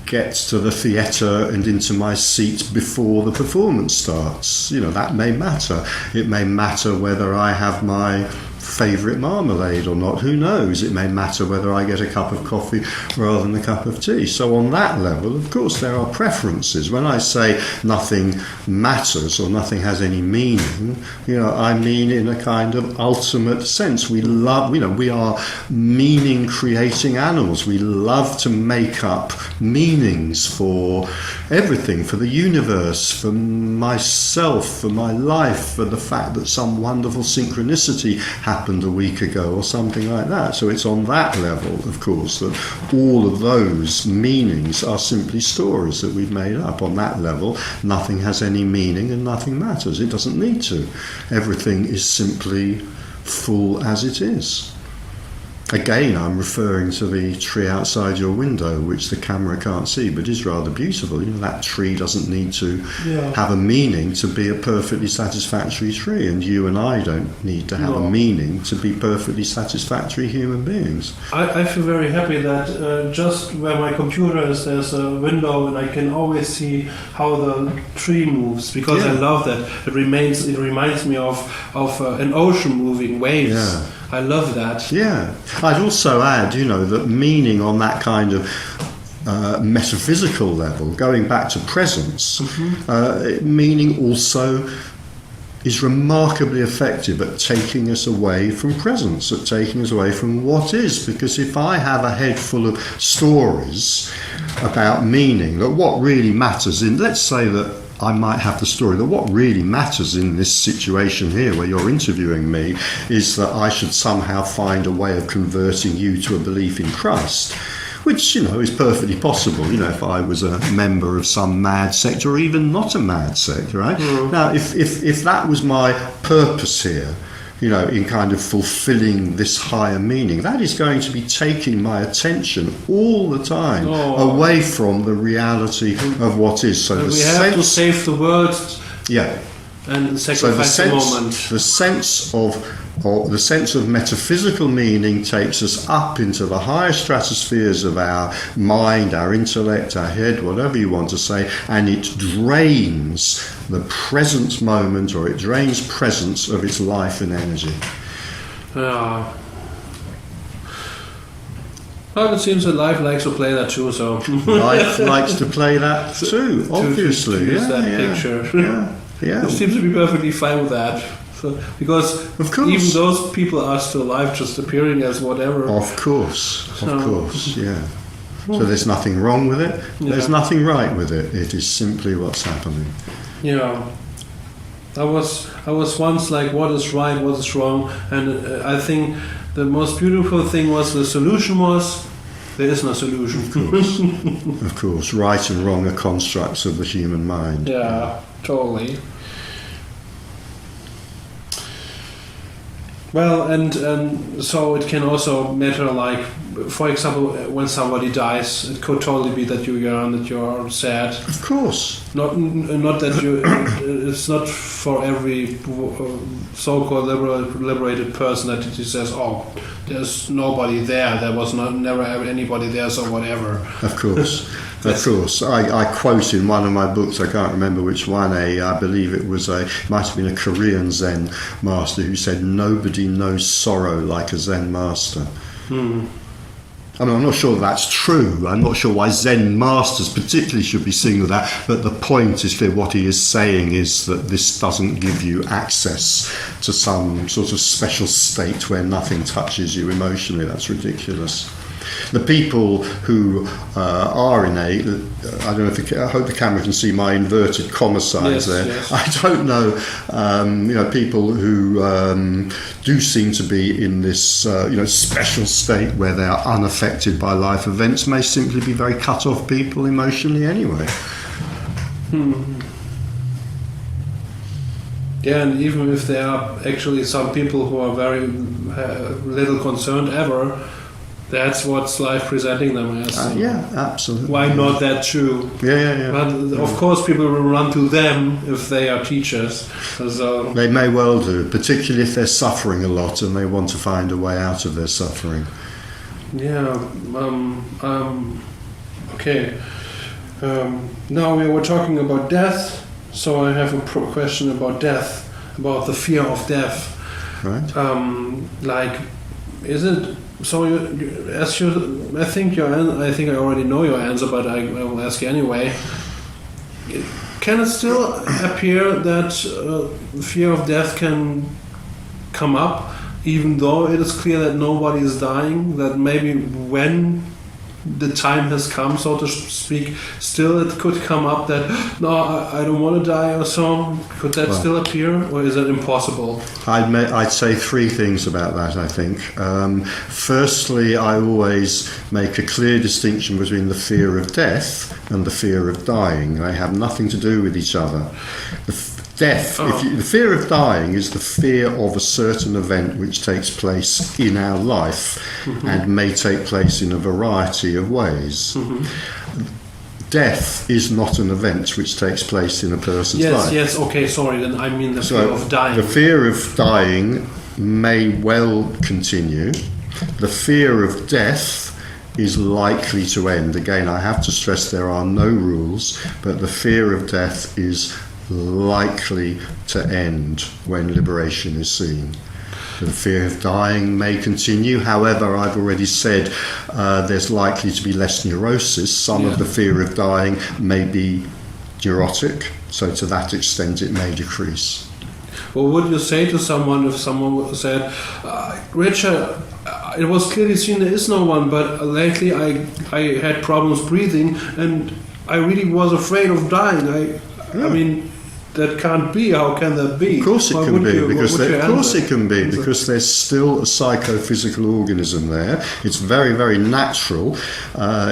get to the theatre and into my seat before the performance starts. That may matter. It may matter whether I have my favourite marmalade or not. Who knows? It may matter whether I get a cup of coffee rather than a cup of tea. So on that level, of course, there are preferences. When I say nothing matters or nothing has any meaning, I mean in a kind of ultimate sense. We love, we are meaning-creating animals. We love to make up meanings for everything, for the universe, for myself, for my life, for the fact that some wonderful synchronicity happened a week ago or something like that. So it's on that level, of course, that all of those meanings are simply stories that we've made up. On that level, nothing has any meaning and nothing matters. It doesn't need to. Everything is simply full as it is. Again, I'm referring to the tree outside your window, which the camera can't see, but is rather beautiful. That tree doesn't need to have a meaning to be a perfectly satisfactory tree, and you and I don't need to have a meaning to be perfectly satisfactory human beings. I feel very happy that just where my computer is, there's a window, and I can always see how the tree moves, because I love that. It reminds me of an ocean moving, waves. Yeah. I love that. Yeah. I'd also add, that meaning on that kind of metaphysical level, going back to presence, meaning also is remarkably effective at taking us away from presence, at taking us away from what is. Because if I have a head full of stories about meaning, that what really matters let's say that I might have the story that what really matters in this situation here where you're interviewing me is that I should somehow find a way of converting you to a belief in Christ. which, is perfectly possible, if I was a member of some mad sect or even not a mad sect, right? Now, if that was my purpose here, in kind of fulfilling this higher meaning, that is going to be taking my attention all the time away from the reality of what is. So we have to save the world. Yeah. And sacrifice the moment. The sense of metaphysical meaning takes us up into the higher stratospheres of our mind, our intellect, our head, whatever you want to say, and it drains the present moment, or it drains presence of its life and energy. Well, it seems that life likes to play that too, so... Life likes to play that too, obviously. To use that picture. Yeah. It seems to be perfectly fine with that. So, because even those people are still alive, just appearing as whatever. Of course, yeah. So there's nothing wrong with it. There's nothing right with it. It is simply what's happening. Yeah. I was once like, what is right, what is wrong? And I think the most beautiful thing was the solution was, there is no solution. Of course. Right and wrong are constructs of the human mind. Yeah, totally. Well, and so it can also matter, like, for example, when somebody dies, it could totally be that you yearn, that you are sad. Of course. Not that you. It's not for every so-called liberated person that he says, "Oh, there's nobody there. There was never anybody there, so whatever." Of course. Of course, I quote in one of my books, I can't remember which one, I believe it might have been a Korean Zen master who said, "Nobody knows sorrow like a Zen master." I mean, I'm not sure that's true. I'm not sure why Zen masters particularly should be singing with that, but the point is clear. What he is saying is that this doesn't give you access to some sort of special state where nothing touches you emotionally. That's ridiculous. The people who are innate, I don't know if I hope the camera can see my inverted comma signs there. Yes. I don't know, people who do seem to be in this, special state where they are unaffected by life events may simply be very cut off people emotionally anyway. Yeah, and even if there are actually some people who are very little concerned ever, that's what's life presenting them as. Yeah, absolutely. Why not that too? Yeah. But of course, people will run to them if they are teachers. So they may well do, particularly if they're suffering a lot and they want to find a way out of their suffering. Yeah. Okay. Now we were talking about death, so I have a question about death, about the fear of death. Right. Is it? So I think I already know your answer, but I will ask you anyway. Can it still appear that fear of death can come up, even though it is clear that nobody is dying? That maybe when the time has come, so to speak, still it could come up that no, I don't want to die or so. Could that still appear, or is it impossible? I'd say three things about that, I think. Firstly, I always make a clear distinction between the fear of death and the fear of dying. They have nothing to do with each other. The fear of dying is the fear of a certain event which takes place in our life and may take place in a variety of ways. Death is not an event which takes place in a person's life. Yes, okay, sorry, then I mean the fear of dying. The fear of dying may well continue. The fear of death is likely to end. Again, I have to stress there are no rules, but the fear of death is likely to end when liberation is seen. The fear of dying may continue. However, I've already said there's likely to be less neurosis. Some of the fear of dying may be neurotic, so to that extent it may decrease. What would you say to someone if someone said, Richard, it was clearly seen there is no one, but lately I had problems breathing and I really was afraid of dying. I mean, that can't be. How can that be? Of course it can be, because there's still a psychophysical organism there. It's very, very natural,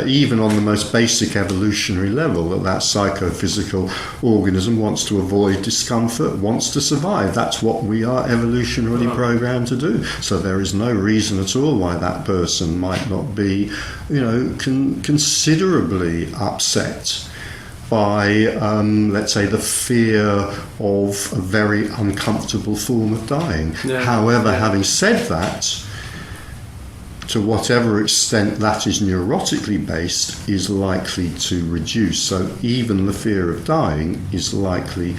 even on the most basic evolutionary level, that psychophysical organism wants to avoid discomfort, wants to survive. That's what we are evolutionarily programmed to do. So there is no reason at all why that person might not be, considerably upset by, let's say, the fear of a very uncomfortable form of dying. Yeah. However, having said that, to whatever extent that is neurotically based, is likely to reduce. So even the fear of dying is likely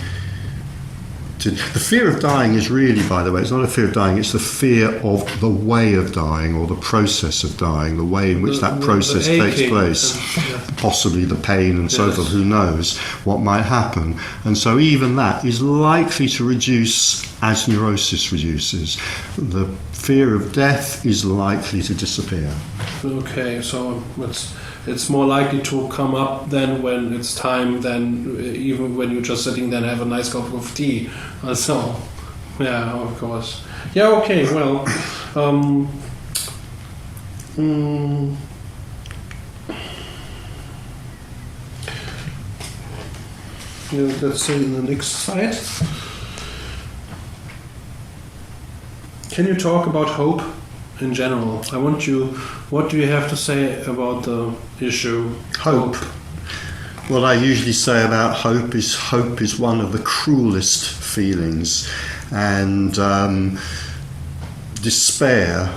to... The fear of dying is really, by the way, it's not a fear of dying, it's the fear of the way of dying, or the process of dying, the way in which that process takes place. Possibly the pain and so forth, who knows what might happen. And so even that is likely to reduce as neurosis reduces. The fear of death is likely to disappear. Okay, so it's more likely to come up then when it's time than even when you're just sitting there and have a nice cup of tea. So, yeah, of course. Yeah, okay, well, let's see in the next slide. Can you talk about hope in general? What do you have to say about the issue? Hope. What I usually say about hope is one of the cruelest feelings, and despair.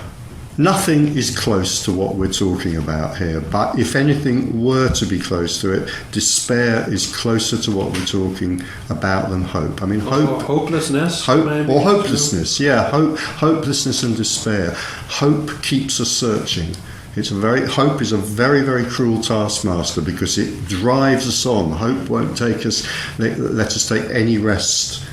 Nothing is close to what we're talking about here, but if anything were to be close to it, despair is closer to what we're talking about than hope. I mean, hope, or hopelessness, maybe, or hopelessness. Yeah, hopelessness and despair. Hope keeps us searching. Hope is a very, very cruel taskmaster, because it drives us on. Hope won't let us take any rest.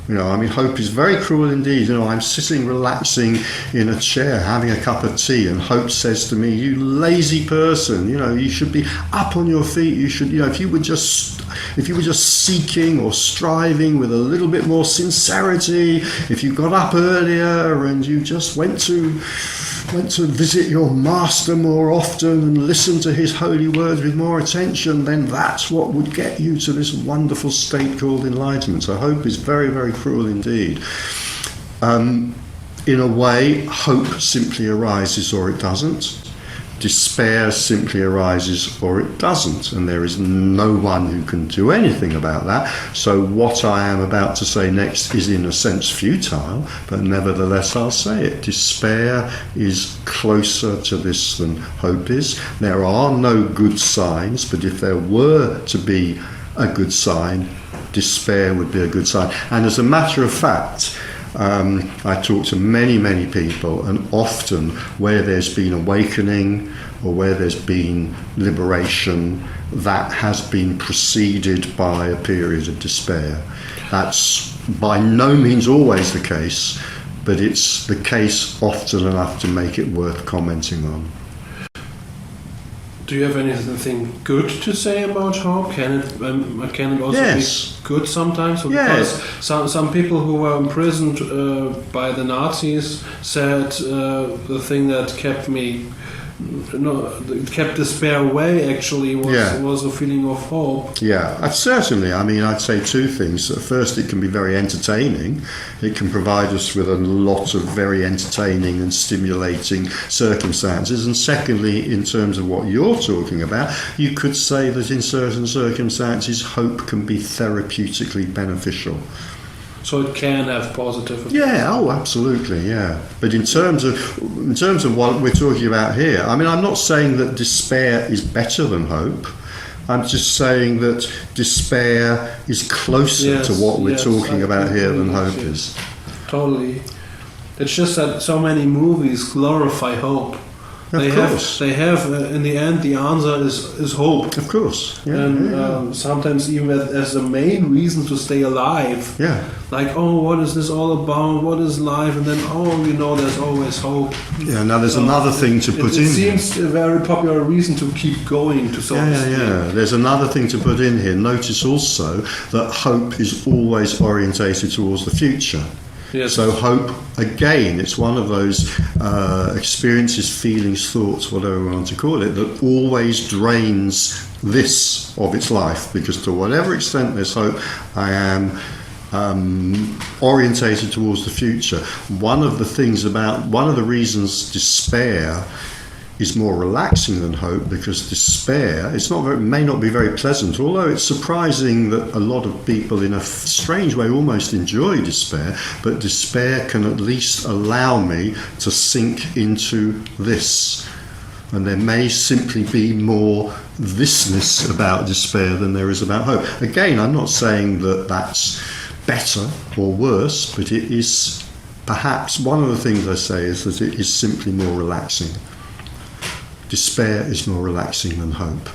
Hope is very cruel indeed. I'm sitting relaxing in a chair having a cup of tea, and hope says to me, "You lazy person, you should be up on your feet. You should, if you were just seeking or striving with a little bit more sincerity, if you got up earlier and you just went to visit your master more often and listen to his holy words with more attention, then that's what would get you to this wonderful state called enlightenment." So hope is very, very cruel indeed. In a way, hope simply arises or it doesn't. Despair simply arises or it doesn't, and there is no one who can do anything about that. So what I am about to say next is in a sense futile, but nevertheless I'll say it. Despair is closer to this than hope is. There are no good signs, but if there were to be a good sign, despair would be a good sign. And as a matter of fact, I talk to many, many people, and often where there's been awakening or where there's been liberation, that has been preceded by a period of despair. That's by no means always the case, but it's the case often enough to make it worth commenting on. Do you have anything good to say about hope? Can it also be good sometimes? Because some people who were imprisoned by the Nazis said the thing that kept despair away actually was a feeling of hope. Yeah, certainly. I'd say two things. First, it can be very entertaining. It can provide us with a lot of very entertaining and stimulating circumstances. And secondly, in terms of what you're talking about, you could say that in certain circumstances, hope can be therapeutically beneficial. So it can have positive effects. Yeah, absolutely, yeah. But in terms of what we're talking about here, I'm not saying that despair is better than hope. I'm just saying that despair is closer to what we're talking about here than hope is. Totally. It's just that so many movies glorify hope. They have. In the end, the answer is hope. Of course. Yeah, and sometimes even as the main reason to stay alive. Yeah. Like, oh, what is this all about? What is life? And then, there's always hope. Yeah. Now there's another thing to put in. It seems a very popular reason to keep going. There's another thing to put in here. Notice also that hope is always orientated towards the future. Yes. So hope, again, it's one of those experiences, feelings, thoughts, whatever we want to call it, that always drains this of its life, because to whatever extent there's hope, I am orientated towards the future. One of the reasons despair is more relaxing than hope, because despair, may not be very pleasant, although it's surprising that a lot of people in a strange way almost enjoy despair, but despair can at least allow me to sink into this. And there may simply be more thisness about despair than there is about hope. Again, I'm not saying that that's better or worse, but it is perhaps one of the things I say is that it is simply more relaxing. Despair is more relaxing than hope.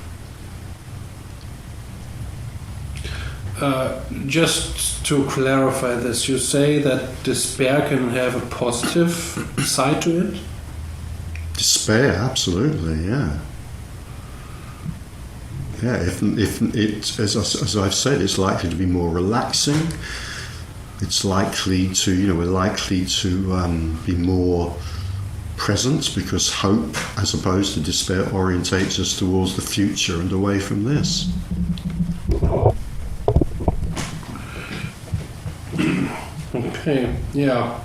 Just to clarify this, you say that despair can have a positive side to it? Despair, absolutely, yeah. Yeah, if it, as I've said, it's likely to be more relaxing. It's likely to, we're likely to be more present, because hope, as opposed to despair, orientates us towards the future and away from this. Okay, yeah.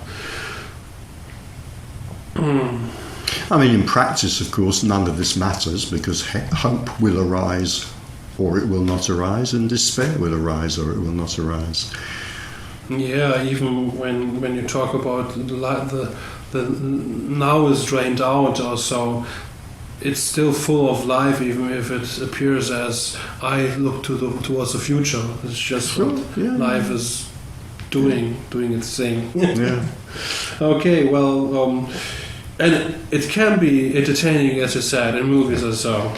I mean, in practice, of course, none of this matters, because hope will arise or it will not arise, and despair will arise or it will not arise. Yeah, even when you talk about the now is drained out or so, it's still full of life, even if it appears as I look towards the future. It's just what life is doing its thing. Yeah. Okay, well, and it can be entertaining, as you said, in movies or so.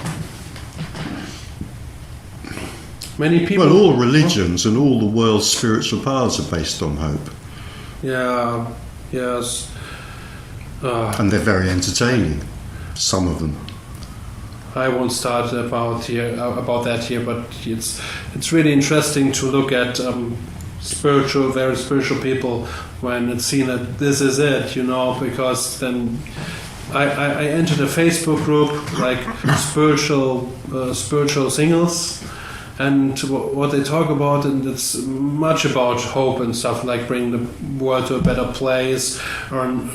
Many people. Well, all religions and all the world's spiritual paths are based on hope. Yeah. Yes. And they're very entertaining, some of them. I won't start about that here, but it's really interesting to look at very spiritual people when it's seen that this is it, because then I entered a Facebook group like spiritual singles. And what they talk about, and it's much about hope and stuff, like bringing the world to a better place, and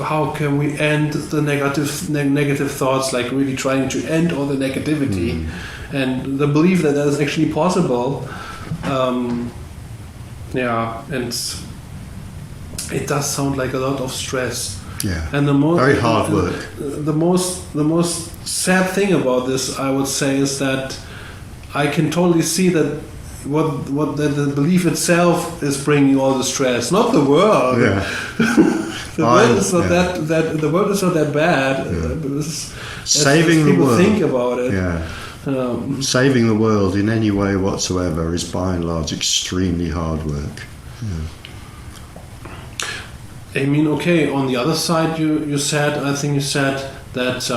how can we end the negative thoughts, like really trying to end all the negativity, and the belief that is actually possible. And it does sound like a lot of stress. Yeah, and very hard work. The most sad thing about this, I would say, is that I can totally see that what the belief itself is bringing all the stress, not the world. Yeah. The world is not the world is not that bad. Saving as people the world. Think about it. Yeah. Saving the world in any way whatsoever is by and large extremely hard work. Yeah. I mean, okay. On the other side, I think you said that.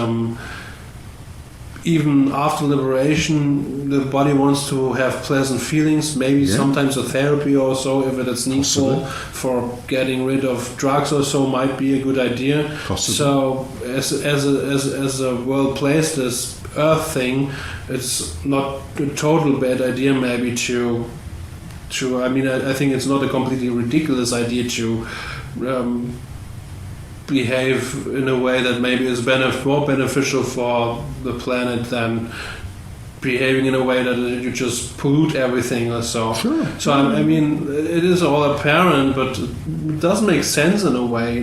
Even after liberation, the body wants to have pleasant feelings, maybe sometimes a therapy or so, if it is needful. For getting rid of drugs or so, might be a good idea. Possibly. So as a world plays this earth thing, it's not a total bad idea maybe to I mean, I think it's not a completely ridiculous idea to behave in a way that maybe is more beneficial for the planet than behaving in a way that you just pollute everything or so. Sure. So I mean, it is all apparent, but it does make sense in a way,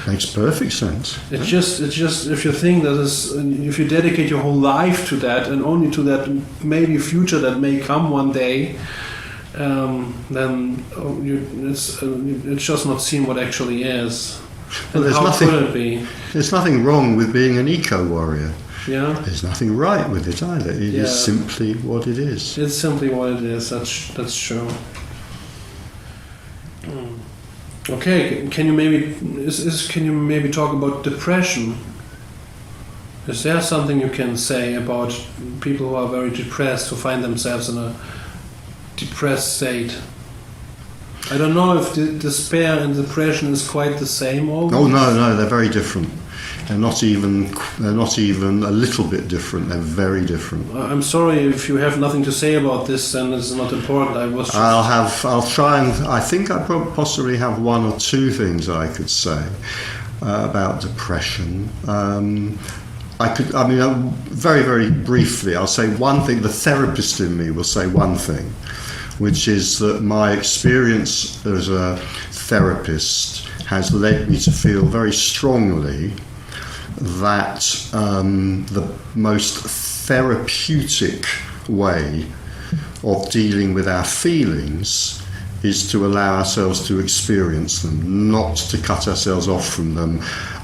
Makes perfect sense. It's just if you think if you dedicate your whole life to that and only to that maybe future that may come one day, then it's just not seen what actually is. And how could it be? There's nothing wrong with being an eco-warrior. Yeah. There's nothing right with it either. It is simply what it is. It's simply what it is. That's true. Okay. Can you maybe talk about depression? Is there something you can say about people who are very depressed, who find themselves in a depressed state? I don't know if despair and depression is quite the same always. Oh no, they're very different. They're not even a little bit different. They're very different. I'm sorry if you have nothing to say about this, then it's not important. I'll try and I think I possibly have one or two things I could say about depression. Very, very briefly, I'll say one thing. The therapist in me will say one thing, which is that my experience as a therapist has led me to feel very strongly that the most therapeutic way of dealing with our feelings is to allow ourselves to experience them, not to cut ourselves off from them,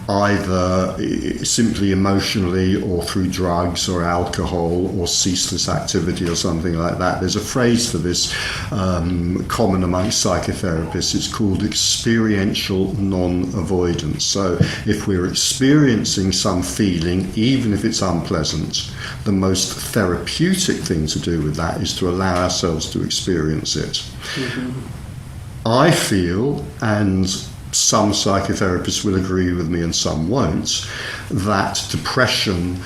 either simply emotionally or through drugs or alcohol or ceaseless activity or something like that. There's a phrase for this common amongst psychotherapists. It's called experiential non-avoidance. So if we're experiencing some feeling, even if it's unpleasant, the most therapeutic thing to do with that is to allow ourselves to experience it. Mm-hmm. I feel, and some psychotherapists will agree with me and some won't, that depression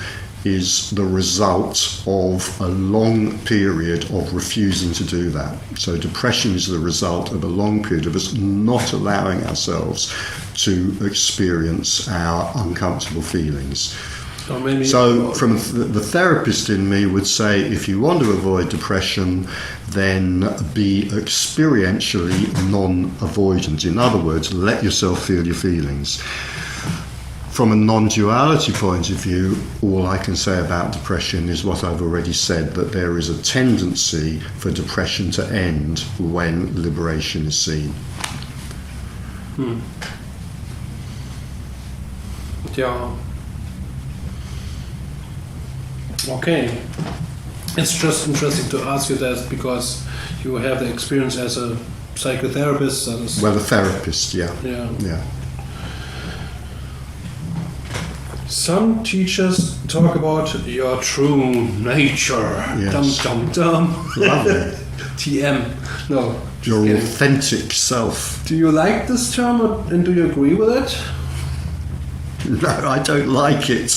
is the result of a long period of refusing to do that. So depression is the result of a long period of us not allowing ourselves to experience our uncomfortable feelings. So from the therapist in me would say, if you want to avoid depression, then be experientially non-avoidant. In other words, let yourself feel your feelings. From a non-duality point of view, all I can say about depression is what I've already said, that there is a tendency for depression to end when liberation is seen. Yeah. Okay. It's just interesting to ask you that because you have the experience as a psychotherapist. Well, a therapist, yeah. Yeah. Some teachers talk about your true nature. Yes. Dum, dum, dum. Lovely. TM. No. Your authentic self. Do you like this term and do you agree with it? No, I don't like it.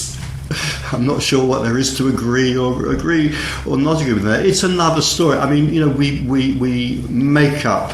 I'm not sure what there is to agree or not agree with that. It's another story. I mean, we make up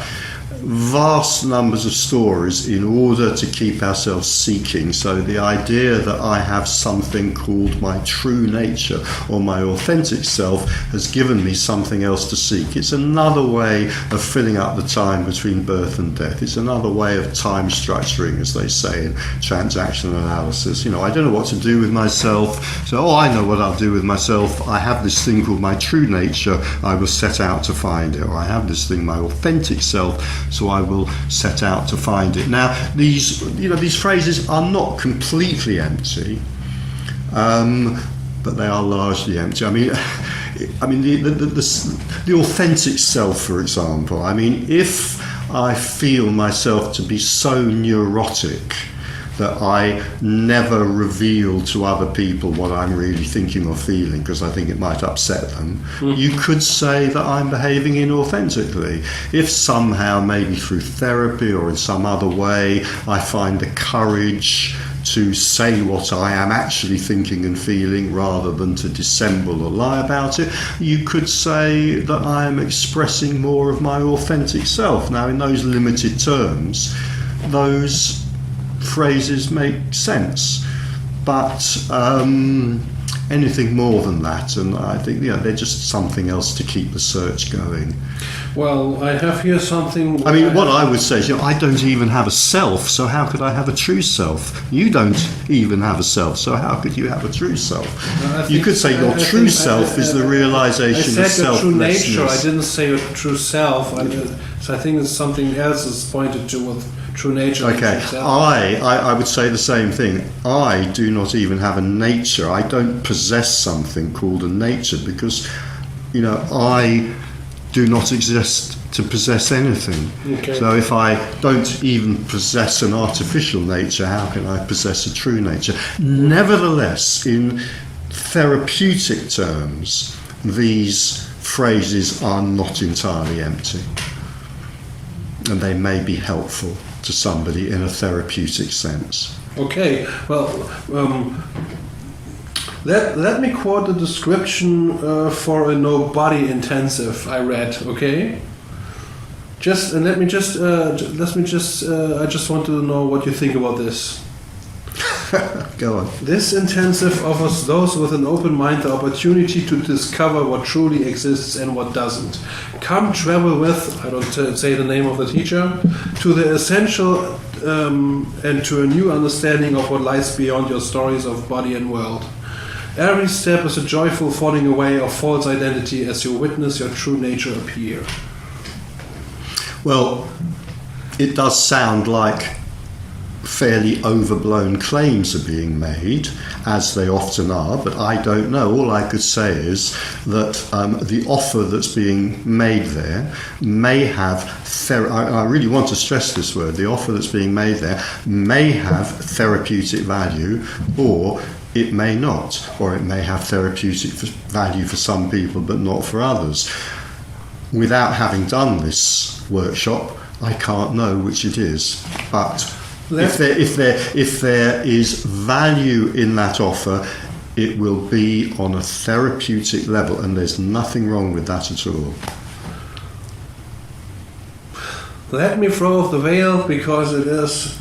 vast numbers of stories in order to keep ourselves seeking. So the idea that I have something called my true nature or my authentic self has given me something else to seek. It's another way of filling up the time between birth and death. It's another way of time structuring, as they say in transactional analysis. I don't know what to do with myself, so I know what I'll do with myself. I have this thing called my true nature. I will set out to find it. Or I have this thing, my authentic self, so I will set out to find it. Now, these phrases are not completely empty, but they are largely empty. I mean, the authentic self, for example. I mean, if I feel myself to be so neurotic that I never reveal to other people what I'm really thinking or feeling because I think it might upset them, you could say that I'm behaving inauthentically. If somehow, maybe through therapy or in some other way, I find the courage to say what I am actually thinking and feeling rather than to dissemble or lie about it, you could say that I am expressing more of my authentic self. Now, in those limited terms, those phrases make sense, but anything more than that, and I think they're just something else to keep the search going. Well, I have here something. I mean, what I would say is, I don't even have a self, so how could I have a true self? You don't even have a self, so how could you have a true self? You could say your true self is the realization of selflessness. I said your true nature. I didn't say your true self. I think it's something else is pointed to with true nature. Okay, I would say the same thing. I do not even have a nature. I don't possess something called a nature because, I do not exist to possess anything. Okay. So if I don't even possess an artificial nature, how can I possess a true nature? Nevertheless, in therapeutic terms, these phrases are not entirely empty, and they may be helpful to somebody in a therapeutic sense. Okay, well, let me quote the description for a no-body intensive I read. Okay, I just want to know what you think about this. Go on. This intensive offers those with an open mind the opportunity to discover what truly exists and what doesn't. Come travel with, I don't say the name of the teacher, to the essential and to a new understanding of what lies beyond your stories of body and world. Every step is a joyful falling away of false identity as you witness your true nature appear. Well, it does sound like fairly overblown claims are being made, as they often are, but I don't know. All I could say is that the offer that's being made there may have, I really want to stress this word, the offer that's being made there may have therapeutic value, or it may not, or it may have therapeutic value for some people but not for others. Without having done this workshop, I can't know which it is, but if there is value in that offer, it will be on a therapeutic level, and there's nothing wrong with that at all. Let me throw off the veil, because it is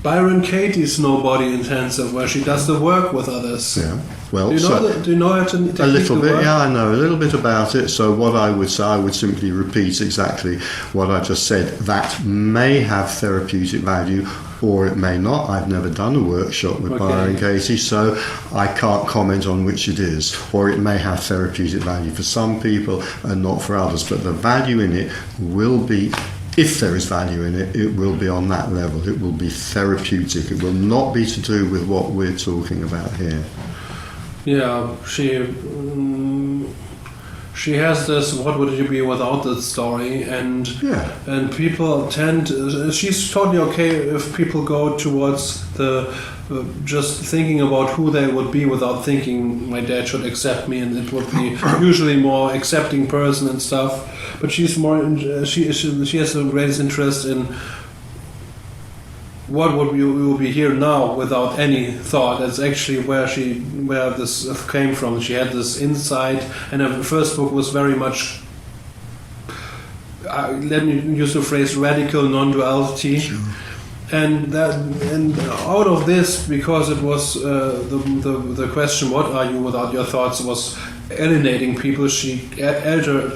Byron Katie's no-body intensive, where she does the work with others. Yeah. Well, do you know how to technique a little bit? work? Yeah, I know a little bit about it. So what I would say, I would simply repeat exactly what I just said. That may have therapeutic value, or it may not. I've never done a workshop with Byron Katie, so I can't comment on which it is. Or it may have therapeutic value for some people and not for others. But the value in it will be, if there is value in it, it will be on that level. It will be therapeutic. It will not be to do with what we're talking about here. Yeah, she has this, what would you be without this story, and people tend, she's totally okay if people go towards the just thinking about who they would be without thinking my dad should accept me, and it would be usually more accepting person and stuff, but she's more, she has the greatest interest in what would we will be here now without any thought. That's actually where this came from. She had this insight, and her first book was very much, let me use the phrase, radical non-duality. Sure. And out of this, because it was the question, what are you without your thoughts, was alienating people, she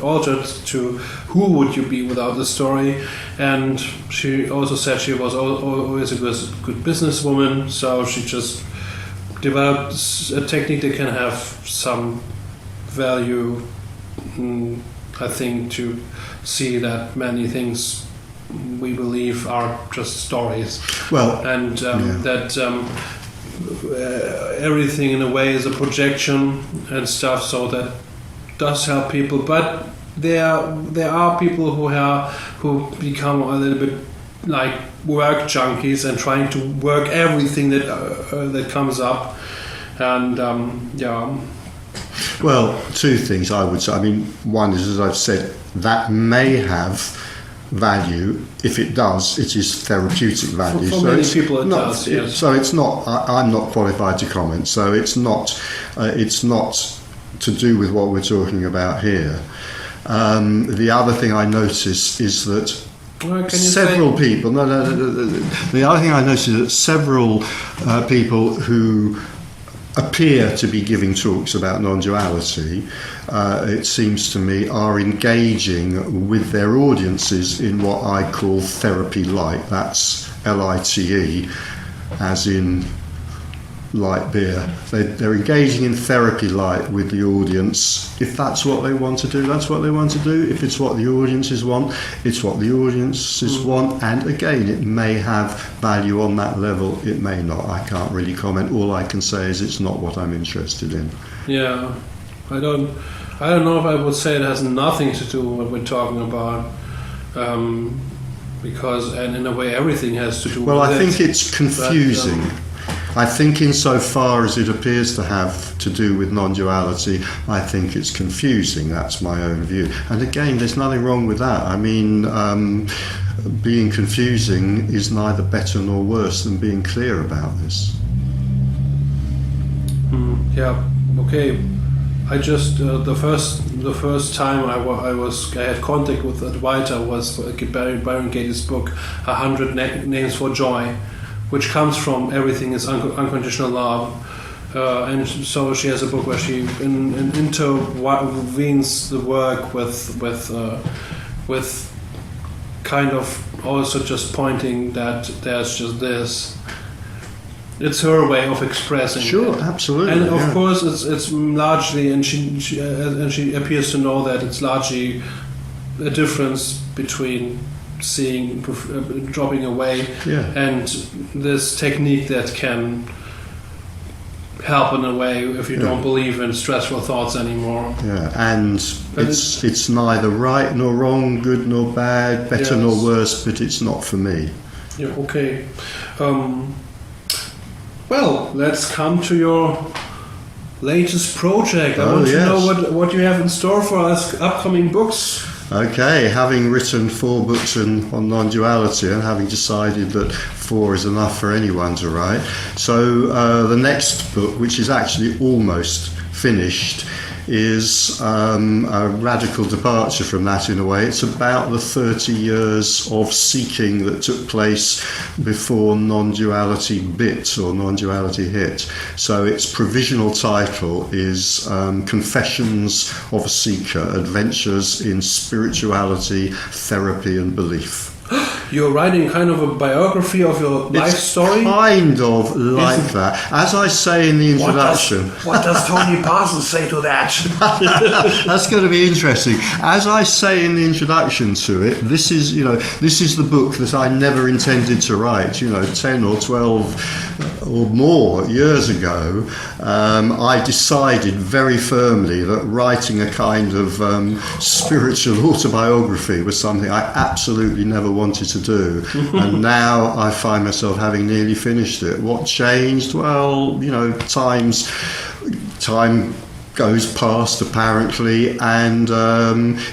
altered to who would you be without the story. And she also said she was always a good businesswoman, so she just developed a technique that can have some value, I think, to see that many things we believe are just stories. Well, and that everything in a way is a projection and stuff, so that does help people. But there are people who become a little bit like work junkies and trying to work everything that comes up, and Well, two things I would say. I mean, one is, as I've said, that may have value. If it does, it is therapeutic value. For many people it does, yes. So it's not, I'm not qualified to comment, so it's not to do with what we're talking about here. The other thing I notice is that several people, the other thing I notice is that several people who appear to be giving talks about non-duality, it seems to me, are engaging with their audiences in what I call therapy light. That's LITE, as in light beer. They're engaging in therapy light with the audience. If that's what they want to do, that's what they want to do. If it's what the audiences want, it's what the audiences want. And again, it may have value on that level, it may not. I can't really comment. All I can say is it's not what I'm interested in. Yeah, I don't know if I would say it has nothing to do with what we're talking about. Because, and in a way, everything has to do with it. Well, I think it's confusing. I think insofar as it appears to have to do with non-duality, I think it's confusing. That's my own view. And again, there's nothing wrong with that. I mean, being confusing is neither better nor worse than being clear about this. Yeah, okay. I just the first time I had contact with that writer was Byron Katie's book 100 Names for Joy, which comes from Everything is Unconditional Love, and so she has a book where she interweaves the work with kind of also just pointing that there's just this. It's her way of expressing it. Sure, absolutely. And of course, it's largely, and she appears to know that it's largely a difference between seeing, dropping away, and this technique that can help in a way if you don't believe in stressful thoughts anymore. Yeah, and it's neither right nor wrong, good nor bad, better nor worse, but it's not for me. Yeah. Okay. Well, let's come to your latest project. I want to know what you have in store for us, upcoming books. Okay, having written 4 books on non-duality and having decided that 4 is enough for anyone to write. So the next book, which is actually almost finished, is a radical departure from that in a way. It's about the 30 years of seeking that took place before non-duality bit or non-duality hit. So its provisional title is Confessions of a Seeker, Adventures in Spirituality, Therapy and Belief. You're writing kind of a biography of your life story? Kind of like that. As I say in the introduction... What does Tony Parsons say to that? That's going to be interesting. As I say in the introduction to it, this is the book that I never intended to write. 10 or 12 or more years ago, I decided very firmly that writing a kind of spiritual autobiography was something I absolutely never wanted to do. And now I find myself having nearly finished it. What changed? Well, time goes past apparently, and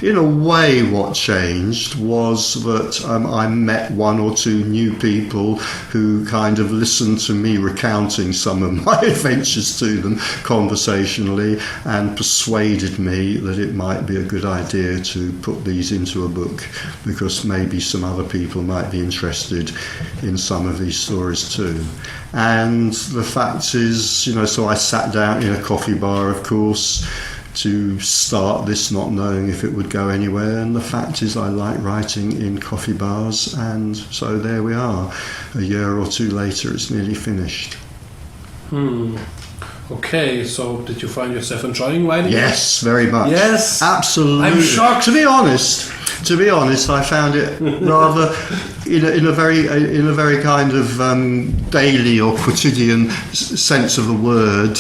in a way what changed was that I met 1 or 2 new people who kind of listened to me recounting some of my adventures to them conversationally and persuaded me that it might be a good idea to put these into a book, because maybe some other people might be interested in some of these stories too. And the fact is, so I sat down in a coffee bar, of course, to start this, not knowing if it would go anywhere. And the fact is, I like writing in coffee bars, and so there we are. A year or 2 later, it's nearly finished. Okay, so did you find yourself enjoying writing? Yes, very much. Yes, absolutely. I'm shocked. To be honest, I found it rather in a very kind of daily or quotidian sense of the word,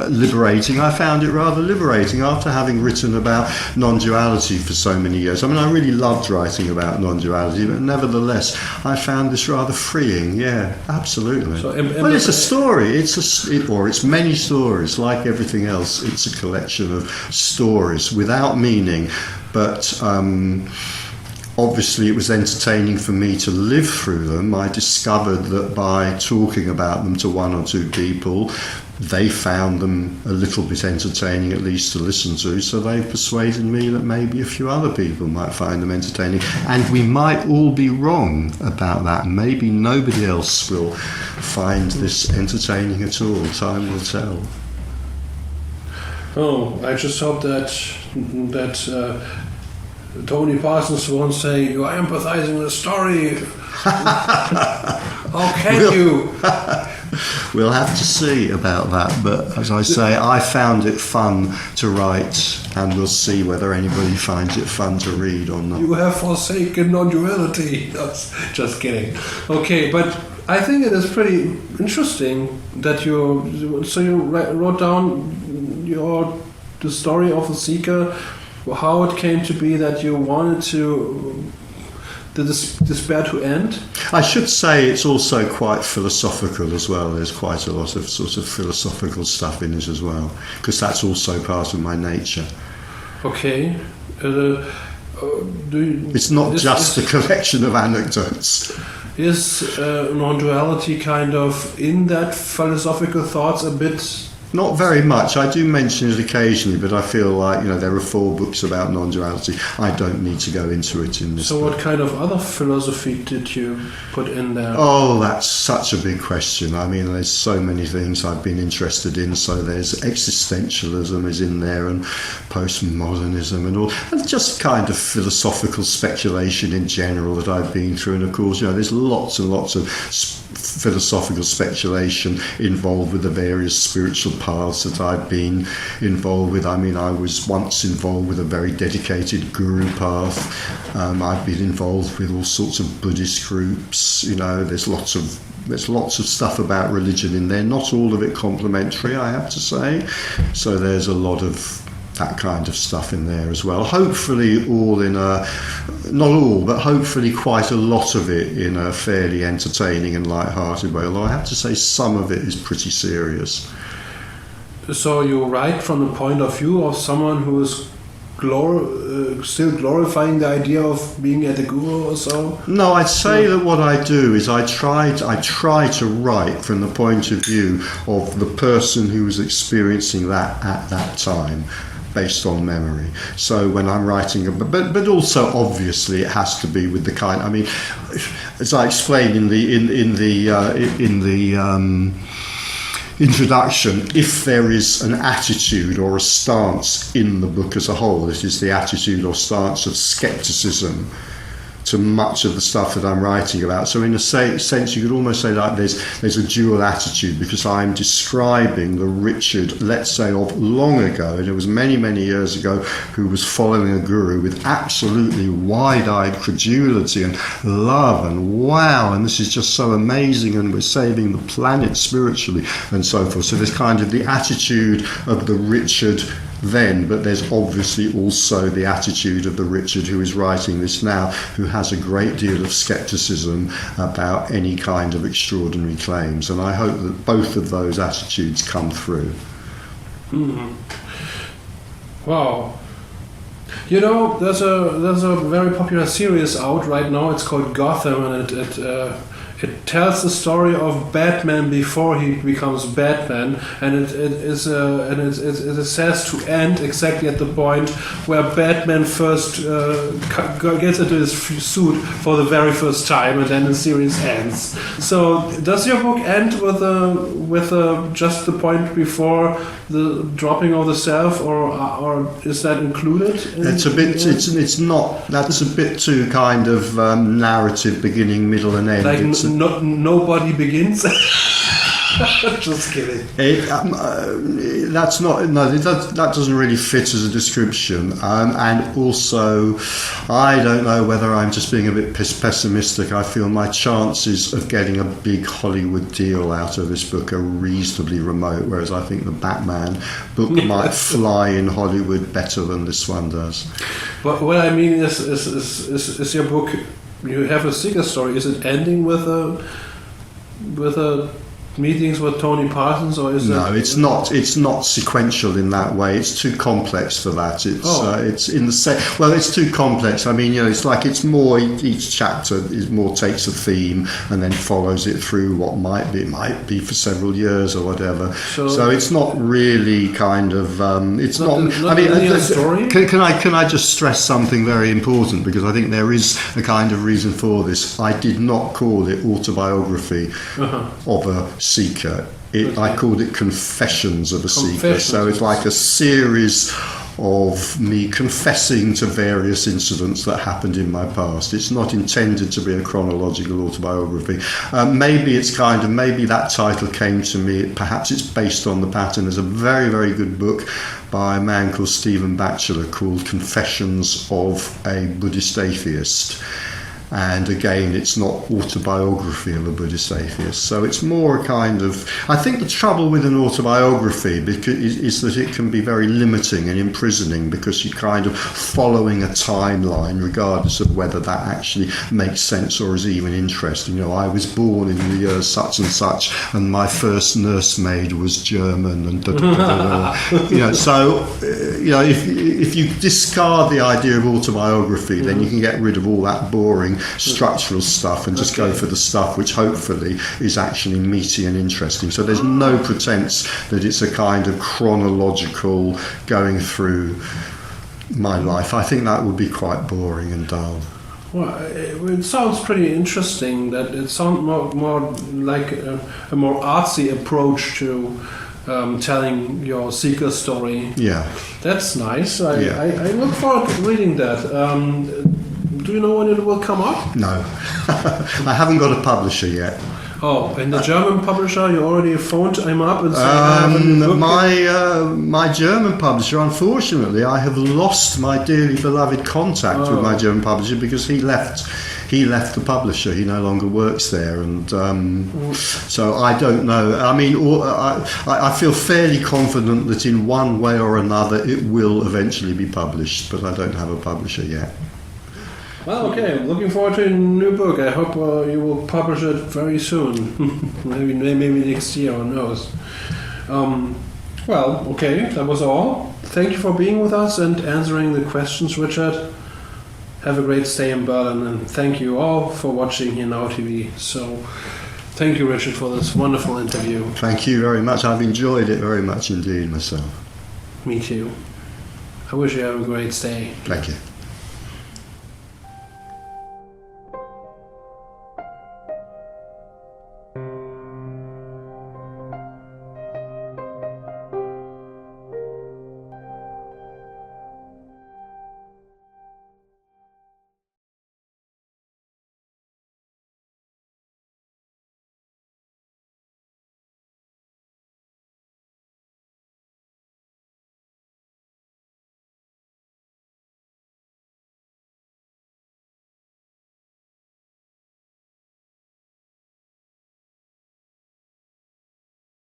liberating. I found it rather liberating after having written about non-duality for so many years. I mean, I really loved writing about non-duality, but nevertheless, I found this rather freeing. Yeah, absolutely. So, well, it's a story. It's many stories. Like everything else, it's a collection of stories without meaning. But obviously it was entertaining for me to live through them. I discovered that by talking about them to 1 or 2 people, they found them a little bit entertaining, at least to listen to, so they persuaded me that maybe a few other people might find them entertaining. And we might all be wrong about that. Maybe nobody else will find this entertaining at all. Time will tell. Oh, I just hope that Tony Parsons won't say, "You're empathizing the story." How can you? We'll have to see about that, but as I say, I found it fun to write, and we'll see whether anybody finds it fun to read or not. You have forsaken non-duality. Just kidding. Okay, but I think it is pretty interesting that you wrote down the story of the seeker, how it came to be that you wanted the despair to end. I should say it's also quite philosophical as well. There's quite a lot of sort of philosophical stuff in it as well, because that's also part of my nature. Okay. It's not just a collection of anecdotes. Is non-duality kind of in that philosophical thoughts a bit? Not very much. I do mention it occasionally, but I feel like, there are 4 books about non-duality. I don't need to go into it in this book. What kind of other philosophy did you put in there? Oh, that's such a big question. I mean, there's so many things I've been interested in. So there's existentialism is in there, and postmodernism and all. And just kind of philosophical speculation in general that I've been through. And of course, there's lots and lots of philosophical speculation involved with the various spiritual paths that I've been involved with. I mean, I was once involved with a very dedicated guru path. I've been involved with all sorts of Buddhist groups. There's lots of stuff about religion in there. Not all of it complimentary, I have to say. So there's a lot of that kind of stuff in there as well. Hopefully not all, but hopefully quite a lot of it in a fairly entertaining and light-hearted way, although I have to say some of it is pretty serious. So you write from the point of view of someone who is still glorifying the idea of being at a guru or so? No, I'd say that what I do is I try to write from the point of view of the person who was experiencing that at that time, based on memory. So when I'm writing, but also obviously it has to be with the kind. I mean, as I explained in the introduction, if there is an attitude or a stance in the book as a whole, it is the attitude or stance of skepticism to much of the stuff that I'm writing about. So in a sense, you could almost say that there's a dual attitude, because I'm describing the Richard, let's say, of long ago, and it was many, many years ago, who was following a guru with absolutely wide-eyed credulity and love and wow, and this is just so amazing, and we're saving the planet spiritually, and so forth. So there's kind of the attitude of the Richard then, but there's obviously also the attitude of the Richard who is writing this now, who has a great deal of skepticism about any kind of extraordinary claims, and I hope that both of those attitudes come through. Mm-hmm. Wow. There's a very popular series out right now. It's called Gotham, and it tells the story of Batman before he becomes Batman, and it says to end exactly at the point where Batman first gets into his suit for the very first time, and then the series ends. So, does your book end with just the point before the dropping of the self, or is that included? It's a bit. It's not. That's a bit too kind of narrative, beginning, middle, and end. Like nobody begins. Just kidding. That's not. No, that doesn't really fit as a description. And also, I don't know whether I'm just being a bit pessimistic. I feel my chances of getting a big Hollywood deal out of this book are reasonably remote. Whereas I think the Batman book might fly in Hollywood better than this one does. But what I mean is your book. You have a seeker story. Is it ending with a meetings with Tony Parsons, or is no? It's not. It's not sequential in that way. It's too complex for that. It's in the well, it's too complex. I mean, it's like it's more. Each chapter is more takes a theme and then follows it through what might be for several years or whatever. So it's not really kind of. It's not. I mean, a story. Can I just stress something very important, because I think there is a kind of reason for this. I did not call it autobiography of a seeker. I called it Confessions of a Seeker. So it's like a series of me confessing to various incidents that happened in my past. It's not intended to be a chronological autobiography. Maybe that title came to me, perhaps it's based on the pattern. There's a very, very good book by a man called Stephen Batchelor called Confessions of a Buddhist Atheist. And again, it's not autobiography of a Buddhist atheist. So it's more a kind of... I think the trouble with an autobiography is that it can be very limiting and imprisoning, because you're kind of following a timeline regardless of whether that actually makes sense or is even interesting. You know, I was born in the year such and such, and my first nursemaid was German, and you know. So you know, if you discard the idea of autobiography, then you can get rid of all that boring structural stuff and just go for the stuff which hopefully is actually meaty and interesting. So there's no pretense that it's a kind of chronological going through my life. I think that would be quite boring and dull. Well, it sounds pretty interesting. That it sounds more like a more artsy approach to telling your seeker story. Yeah, that's nice. I look forward to reading that. Do you know when it will come up? No, I haven't got a publisher yet. Oh, and the German publisher, you already phoned him up and said my German publisher, unfortunately, I have lost my dearly beloved contact with my German publisher, because he left the publisher. He no longer works there, and so I don't know. I mean, I feel fairly confident that in one way or another it will eventually be published, but I don't have a publisher yet. Well, okay. I'm looking forward to a new book. I hope you will publish it very soon. maybe next year, who knows. Well, okay, that was all. Thank you for being with us and answering the questions, Richard. Have a great stay in Berlin, and thank you all for watching here Now TV. So, thank you, Richard, for this wonderful interview. Thank you very much. I've enjoyed it very much indeed myself. Me too. I wish you have a great stay. Thank you.